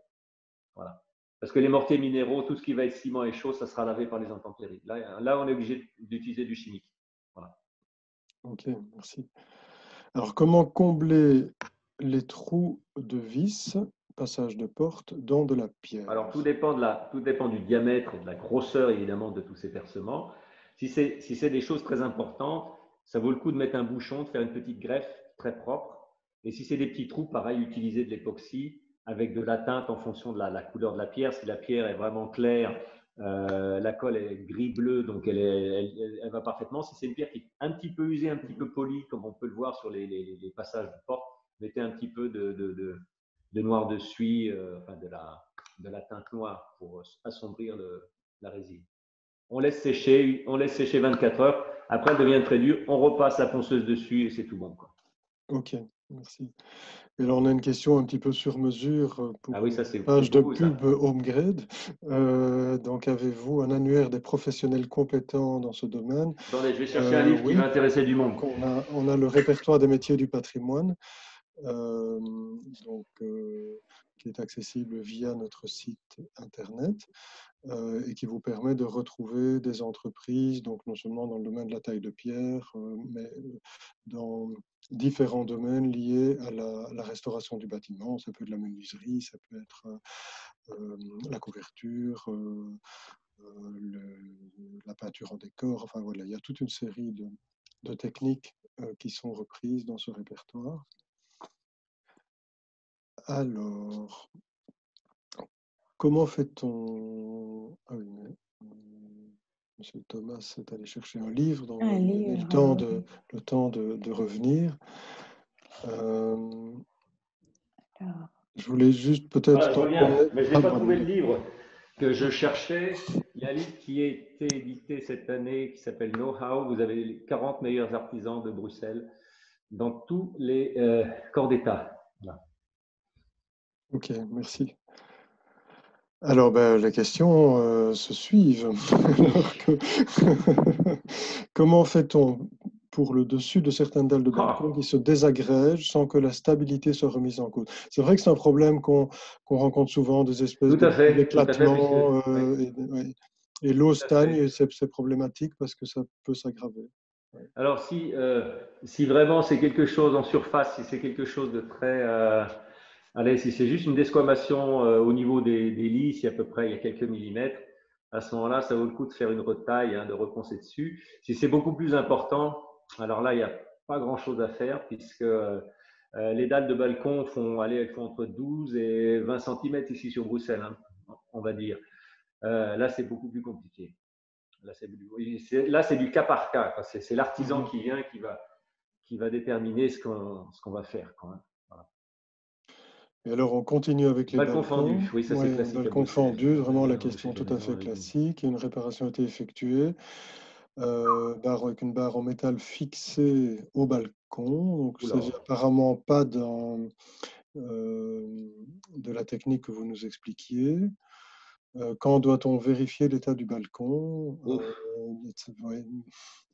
voilà. Parce que les mortiers minéraux, tout ce qui va être ciment et chaud, ça sera lavé par les intempéries. Là on est obligé d'utiliser du chimique. Voilà. Ok, merci. Alors, comment combler les trous de vis, passage de porte, dans de la pierre? Alors, tout dépend du diamètre et de la grosseur, évidemment, de tous ces percements. Si c'est des choses très importantes, ça vaut le coup de mettre un bouchon, de faire une petite greffe très propre. Et si c'est des petits trous, pareil, utiliser de l'époxy avec de la teinte en fonction de la couleur de la pierre. Si la pierre est vraiment claire, la colle est gris-bleu, donc elle va parfaitement. Si c'est une pierre qui est un petit peu usée, un petit peu polie, comme on peut le voir sur les passages de porte, mettez un petit peu de noir de suie, enfin de la teinte noire pour assombrir la résine. On laisse sécher 24 heures. Après, elle devient très dure. On repasse la ponceuse dessus et c'est tout bon, quoi. Ok, merci. Et là, on a une question un petit peu sur mesure pour oui, ça, une page de pub HomeGrade. Donc, avez-vous un annuaire des professionnels compétents dans ce domaine? Attendez, je vais chercher un livre qui va intéresser du monde. On a le répertoire des métiers du patrimoine, qui est accessible via notre site internet et qui vous permet de retrouver des entreprises, donc non seulement dans le domaine de la taille de pierre, mais dans différents domaines liés à la restauration du bâtiment. Ça peut être la menuiserie, ça peut être la couverture, la peinture en décor. Enfin voilà, il y a toute une série de techniques qui sont reprises dans ce répertoire. Alors, comment fait-on? Ah oui, mais Monsieur Thomas est allé chercher un livre, donc il a le temps de revenir. Je voulais juste peut-être… Mais je n'ai pas trouvé le livre que je cherchais. Il y a un livre qui a été édité cette année qui s'appelle Know-how. Vous avez les 40 meilleurs artisans de Bruxelles dans tous les corps d'État. Voilà. Ok, merci. Alors, les questions se suivent. Comment fait-on pour le dessus de certaines dalles de balcon qui se désagrègent sans que la stabilité soit remise en cause? C'est vrai que c'est un problème qu'on rencontre souvent, des espèces d'éclatements. Et l'eau stagne, c'est problématique parce que ça peut s'aggraver. Alors, si vraiment c'est quelque chose en surface, si c'est quelque chose de très… allez, si c'est juste une desquamation au niveau des lits, si à peu près il y a quelques millimètres, à ce moment-là, ça vaut le coup de faire une retaille, de reponcer dessus. Si c'est beaucoup plus important, alors là, il n'y a pas grand-chose à faire puisque les dalles de balcon elles font entre 12 et 20 cm ici sur Bruxelles, on va dire. Là, c'est beaucoup plus compliqué. Là, c'est du cas par cas. C'est l'artisan qui vient qui va déterminer ce qu'on va faire quand même. Voilà. Et alors, on continue avec les balcons fendus. Oui, ça c'est classique. Balcon fendu, vraiment la question tout à fait classique. Une réparation a été effectuée. Avec une barre en métal fixée au balcon. Donc, il ne s'agit apparemment pas de la technique que vous nous expliquiez. Quand doit-on vérifier l'état du balcon?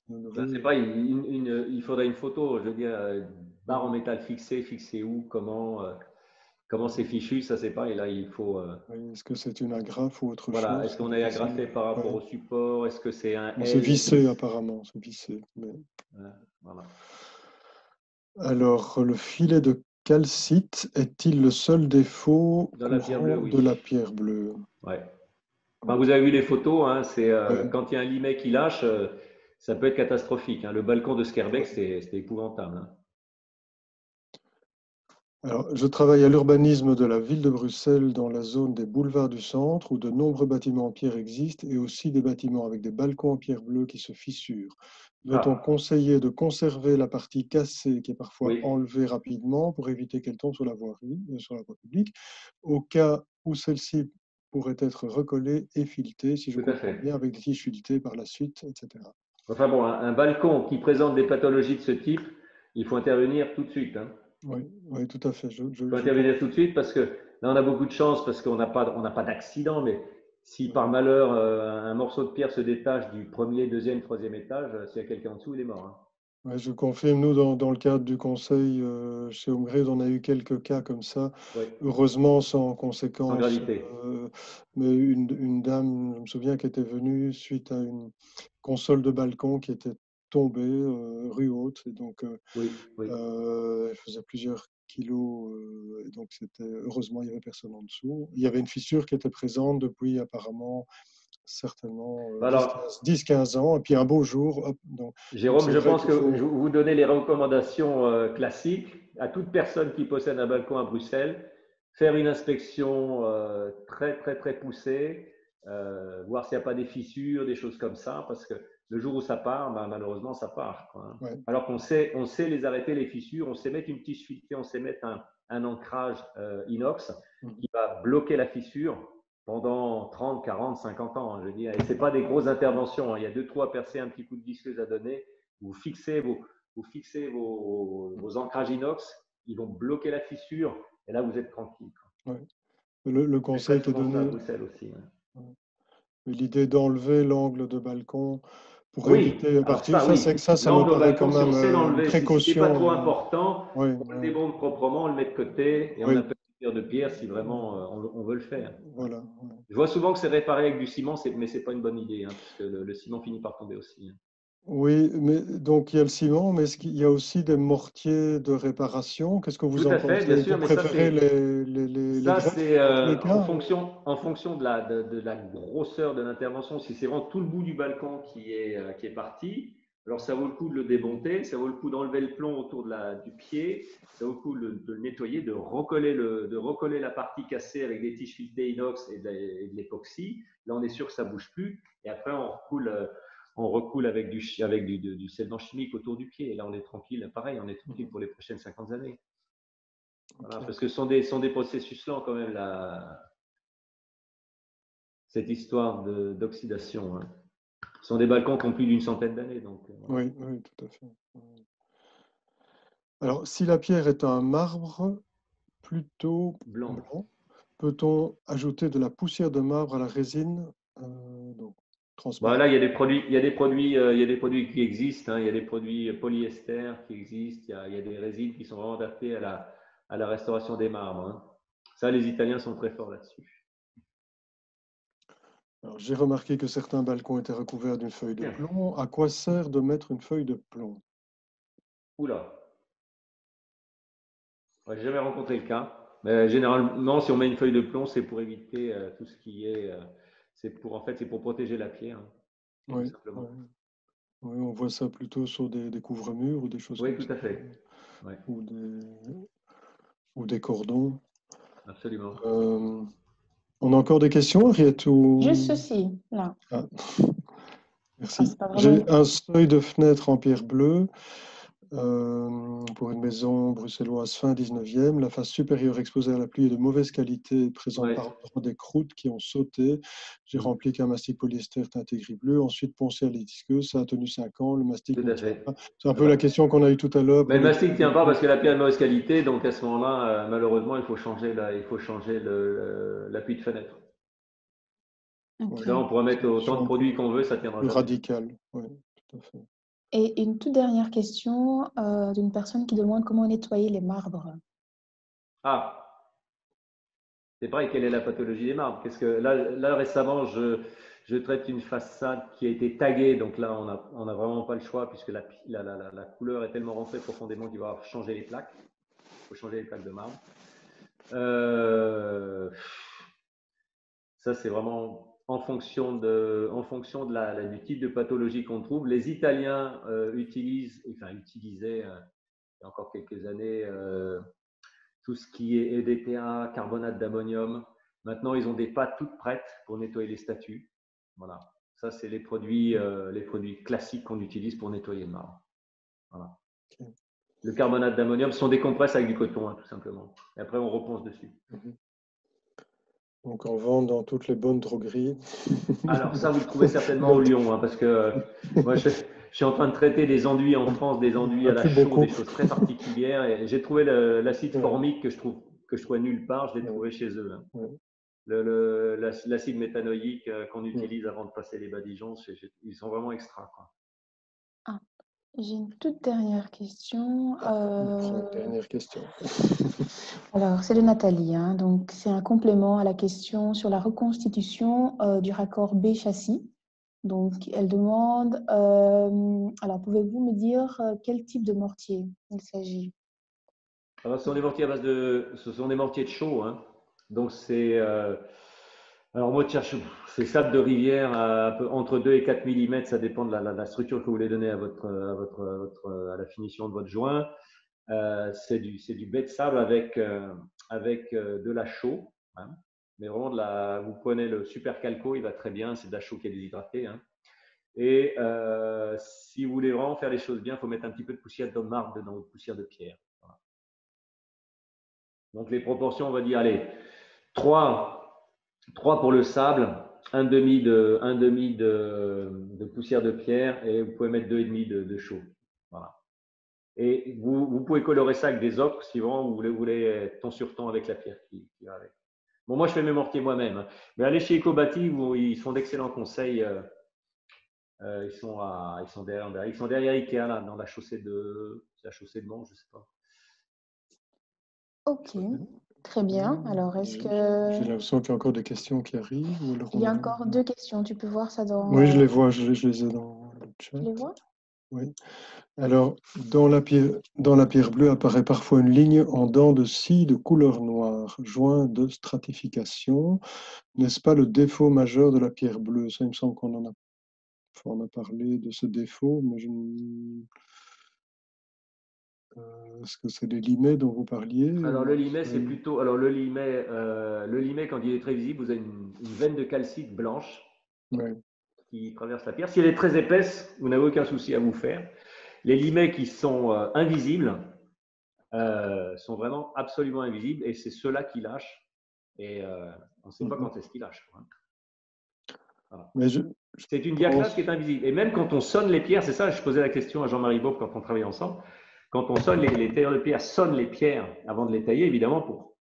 Je ne sais pas, il faudrait une photo. Je veux dire, barre en métal fixée où, comment c'est fichu, ça c'est pas. Et là, il faut. Est-ce que c'est une agrafe ou autre chose? Voilà, est-ce qu'on est agrafé par rapport au support? Est-ce que c'est un L? C'est vissé apparemment, c'est vissé. Mais… Voilà. Alors, le filet de calcite est-il le seul défaut de la pierre bleue? Oui. De la pierre bleue? Ouais. Enfin, vous avez vu les photos, c'est quand il y a un limet qui lâche, ça peut être catastrophique. Le balcon de Skerbeck, c'était épouvantable. Alors, je travaille à l'urbanisme de la ville de Bruxelles dans la zone des boulevards du centre où de nombreux bâtiments en pierre existent et aussi des bâtiments avec des balcons en pierre bleue qui se fissurent. Doit-on Ah, conseiller de conserver la partie cassée qui est parfois oui, enlevée rapidement pour éviter qu'elle tombe sur la voirie, sur la voie publique, au cas où celle-ci pourrait être recollée et filetée, si je tout à comprends fait. bien, avec des tiges filetées par la suite, etc. Enfin bon, un balcon qui présente des pathologies de ce type, il faut intervenir tout de suite, hein. Oui, oui, tout à fait. Il faut intervenir tout de suite parce que là, on a beaucoup de chance parce qu'on n'a pas d'accident, mais si par malheur un morceau de pierre se détache du premier, deuxième, troisième étage, s'il y a quelqu'un en dessous, il est mort, hein. Ouais, je confirme, nous, dans le cadre du conseil chez Homegrid, on a eu quelques cas comme ça, Oui, heureusement sans sans conséquences. gravité. Mais une dame, je me souviens, qui était venue suite à une console de balcon qui était tombée rue Haute. Et donc, Oui, oui. elle faisait plusieurs kilos. Et donc, heureusement, il n'y avait personne en dessous. Il y avait une fissure qui était présente depuis apparemment certainement Bah alors, 10-15 ans. Et puis un beau jour, hop, donc Jérôme, c'est je vrai pense qu'il que je faut. vais vous donner les recommandations classiques à toute personne qui possède un balcon à Bruxelles. Faire une inspection très, très, très poussée, voir s'il n'y a pas des fissures, des choses comme ça, parce que le jour où ça part, bah, malheureusement, ça part, quoi, hein. Ouais. Alors on sait les arrêter, les fissures, on sait mettre une tige filetée, on sait mettre un ancrage inox qui va bloquer la fissure pendant 30, 40, 50 ans, hein, je veux dire. Et ce n'est pas des grosses interventions, hein. Il y a 2-3 percées, un petit coup de visqueuse à donner. Vous fixez vos ancrages inox, ils vont bloquer la fissure et là, vous êtes tranquille, quoi. Ouais. Le On fait très conseil qui est souvent ça à donné, Bruxelles aussi, hein. l'idée d'enlever l'angle de balcon pour Oui, éviter à alors partir, ça, oui. ça me L'angle au paraît quand balcon, si on même sait une l'enlever, si ce n'est pas trop précaution. important, Oui, on le oui, démonte proprement, on le met de côté et on oui, appelle une pierre de pierre si vraiment on veut le faire. voilà. Je vois souvent que c'est réparé avec du ciment, mais ce n'est pas une bonne idée, hein, parce que le ciment finit par tomber aussi, hein. Oui, mais donc il y a le ciment, mais est-ce qu'il y a aussi des mortiers de réparation? Qu'est-ce que vous Tout en à fait, bien pensez? Vous sûr, mais ça, préférez c'est les Ça, greffes c'est dans tous les en cas? fonction de la grosseur de l'intervention. Si c'est vraiment tout le bout du balcon qui est parti, alors ça vaut le coup de le démonter, ça vaut le coup d'enlever le plomb autour du pied, ça vaut le coup de le nettoyer, de recoller la partie cassée avec des tiges filetées inox et de l'époxy. Là, on est sûr que ça ne bouge plus. Et après, on recoule avec du scellement chimique autour du pied. Et là, on est tranquille. Pareil, on est tranquille pour les prochaines 50 années. Voilà, Ok. parce que ce sont des processus lents quand même, cette histoire d'oxydation, hein. Ce sont des balcons qui ont plus d'une centaine d'années. Donc, voilà. Oui, oui, tout à fait. Alors, si la pierre est un marbre plutôt Blanc. blanc, peut-on ajouter de la poussière de marbre à la résine, donc Bon, là, transparente? il y a des produits qui existent, hein. Il y a des produits polyester qui existent. Il y a des résines qui sont vraiment adaptées à la restauration des marbres, hein. Ça, les Italiens sont très forts là-dessus. Alors, j'ai remarqué que certains balcons étaient recouverts d'une feuille de Bien. plomb. À quoi sert de mettre une feuille de plomb? Oula. Ouais, j'ai jamais rencontré le cas. Mais généralement, si on met une feuille de plomb, c'est pour éviter tout ce qui est. En fait, c'est pour protéger la pierre, hein, tout Oui, simplement. oui. Oui, on voit ça plutôt sur des couvre-murs ou des choses Oui, comme tout ça, à fait. Ouais, ou des cordons. absolument. On a encore des questions, Henriette, Juste ou... ceci, là. Ah, Ah, merci. c'est pas vraiment J'ai une... un seuil de fenêtre en pierre bleue pour une maison bruxelloise fin 19e. La face supérieure exposée à la pluie est de mauvaise qualité et présente Ouais. par endroits des croûtes qui ont sauté. J'ai rempli qu'un mastic polyester teinté gris bleu, ensuite poncé à la disqueuse. Ça a tenu 5 ans, le mastic Tout ne à tient fait. pas. C'est un Ah peu la bah. question qu'on a eue tout à l'heure Mais pour le les mastic ne tient pas parce pierres. que la pierre est de mauvaise qualité, donc à ce moment-là, malheureusement, il faut changer l'appui de fenêtre. Ok. Ouais, Là, on pourra mettre autant de solution produits qu'on veut, ça ne tiendra plus jamais. radicale. Oui, tout à fait. Et une toute dernière question d'une personne qui demande comment nettoyer les marbres. Ah, c'est pareil, quelle est la pathologie des marbres? Là, récemment, je traite une façade qui a été taguée, donc là, on n'a vraiment pas le choix puisque la couleur est tellement rentrée profondément qu'il va changer les plaques. Il faut changer les plaques de marbre. Ça, c'est vraiment du type de pathologie qu'on trouve. Les Italiens utilisaient il y a encore quelques années tout ce qui est EDTA, carbonate d'ammonium. Maintenant, ils ont des pâtes toutes prêtes pour nettoyer les statues. Voilà. Ça, c'est les produits classiques qu'on utilise pour nettoyer le marbre. Voilà. Okay. Le carbonate d'ammonium sont des compresses avec du coton, tout simplement. Et après, on reponce dessus. Donc, on vend dans toutes les bonnes drogueries. Alors, ça, vous le trouvez certainement au Lyon, parce que moi, je suis en train de traiter des enduits en France, des enduits à la chaux, des choses très particulières. Et j'ai trouvé l'acide formique que je trouvais nulle part, je l'ai trouvé chez eux. L'acide méthanoïque qu'on utilise avant de passer les badigeons, ils sont vraiment extra, quoi. Ah, j'ai une toute dernière question. Dernière question. Alors, c'est de Nathalie. Hein, donc, c'est un complément à la question sur la reconstitution du raccord B châssis. Donc, elle demande, alors, pouvez-vous me dire quel type de mortier il s'agit? Alors, ce sont des mortiers à base ce sont des mortiers de chaux. Hein. Donc, c'est… alors, moi, c'est sable de rivière entre 2 et 4 mm, ça dépend de la structure que vous voulez donner à la finition de votre joint. C'est du baie de sable avec de la chaux. Hein. Mais vraiment, vous prenez le super calco, il va très bien, c'est de la chaux qui est déshydratée. Hein. Et si vous voulez vraiment faire les choses bien, il faut mettre un petit peu de poussière de marbre dans votre poussière de pierre. Voilà. Donc, les proportions, on va dire, allez, 3 pour le sable, un demi de poussière de pierre et vous pouvez mettre 2,5 de chaux. Voilà. Et vous pouvez colorer ça avec des ocres si vraiment vous voulez ton sur ton avec la pierre qui va avec. Bon, moi, je fais mes mortiers moi-même. Hein. Mais allez chez Ecobati, ils font d'excellents conseils. Ils sont derrière Ikea, là, dans la chaussée de Mons, je ne sais pas. Ok, très bien. Alors, est-ce que… J'ai l'impression qu'il y a encore des questions qui arrivent. Il y a encore 2 questions. Tu peux voir ça dans… Oui, je les vois, je les ai dans le chat. Tu les vois? Oui. Alors, dans la pierre bleue apparaît parfois une ligne en dents de scie de couleur noire, joint de stratification. N'est-ce pas le défaut majeur de la pierre bleue? Ça, il me semble qu'on en a parlé de ce défaut, mais est-ce que c'est les limets dont vous parliez? Alors, le limet, c'est plutôt… Alors, le limet, quand il est très visible, vous avez une veine de calcite blanche qui traverse la pierre. Si elle est très épaisse, vous n'avez aucun souci à vous faire. Les limets qui sont invisibles sont vraiment absolument invisibles et c'est ceux-là qui lâchent. Et on ne sait pas quand est-ce qu'ils lâchent. Voilà. C'est une diaclase qui est invisible. Et même quand on sonne les pierres, c'est ça, je posais la question à Jean-Marie Bob quand on travaillait ensemble. Quand on sonne, les tailleurs de pierre sonnent les pierres avant de les tailler, évidemment, pour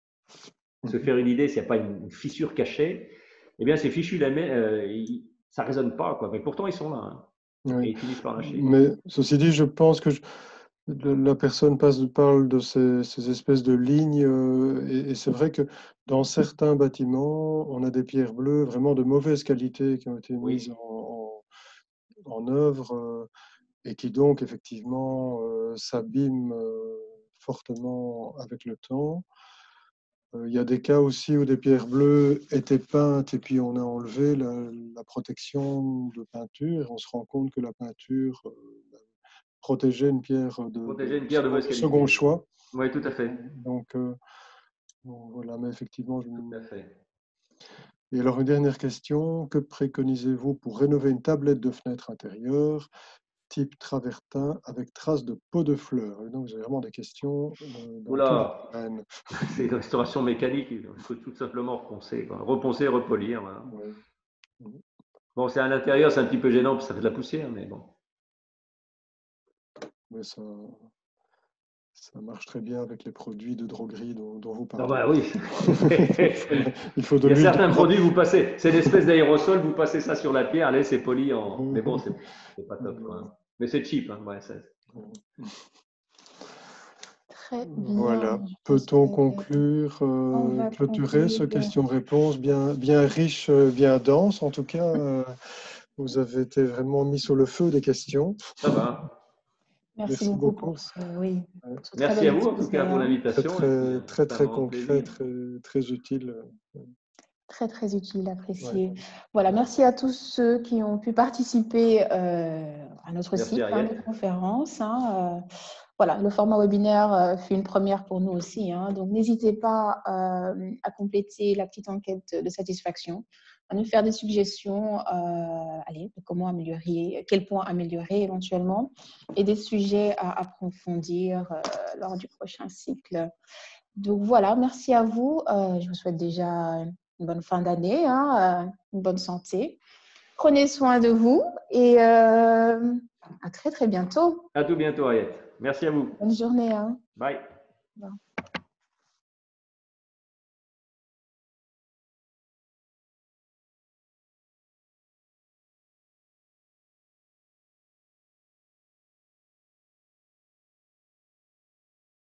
se faire une idée s'il n'y a pas une fissure cachée. Eh bien, ces fichus lamets, ça ne résonne pas, quoi. Mais pourtant, ils sont là. Hein. Oui. Et ils finissent par lâcher. Mais ceci dit, je pense que la personne parle de ces espèces de lignes, et c'est vrai que dans certains bâtiments, on a des pierres bleues vraiment de mauvaise qualité qui ont été mises en œuvre et qui donc effectivement s'abîment fortement avec le temps. Il y a des cas aussi où des pierres bleues étaient peintes et puis on a enlevé la protection de peinture et on se rend compte que la peinture protégeait une pierre de mauvaise qualité. Second choix. Oui, tout à fait. Donc voilà, mais effectivement… Tout à fait. Et alors, une dernière question. Que préconisez-vous pour rénover une tablette de fenêtre intérieure type travertin avec traces de pot de fleurs? Et donc, vous avez vraiment des questions. Oula, c'est une restauration mécanique. Il faut tout simplement reponcer, reponcer, repolir. Voilà. Ouais. Bon, c'est à l'intérieur, c'est un petit peu gênant parce que ça fait de la poussière, mais bon. Mais ça marche très bien avec les produits de droguerie dont vous parlez. Ah bah oui. Il faut Il y a certains produits, vous passez, c'est une espèce d'aérosol, vous passez ça sur la pierre, allez, c'est poli. Mais bon, c'est pas top. Quoi. Mais c'est cheap. Hein. Ouais, Très bien. Voilà. Peut-on conclure, clôturer ce question-réponse bien riche, bien dense en tout cas vous avez été vraiment mis sur le feu des questions. Ça va. Merci beaucoup. Oui. Merci à vous en tout cas pour l'invitation. Très concret, très utile. Très utile, apprécié. Ouais. Voilà, merci à tous ceux qui ont pu participer à notre site de conférence. voilà, le format webinaire fut une première pour nous aussi. Hein, donc, n'hésitez pas à compléter la petite enquête de satisfaction, à nous faire des suggestions, allez, de comment améliorer, quels points améliorer éventuellement, et des sujets à approfondir lors du prochain cycle. Donc voilà, merci à vous. Je vous souhaite déjà une bonne fin d'année, hein, une bonne santé. Prenez soin de vous et à très très bientôt. À tout bientôt, Ariette. Merci à vous. Bonne journée. Hein. Bye. Bon.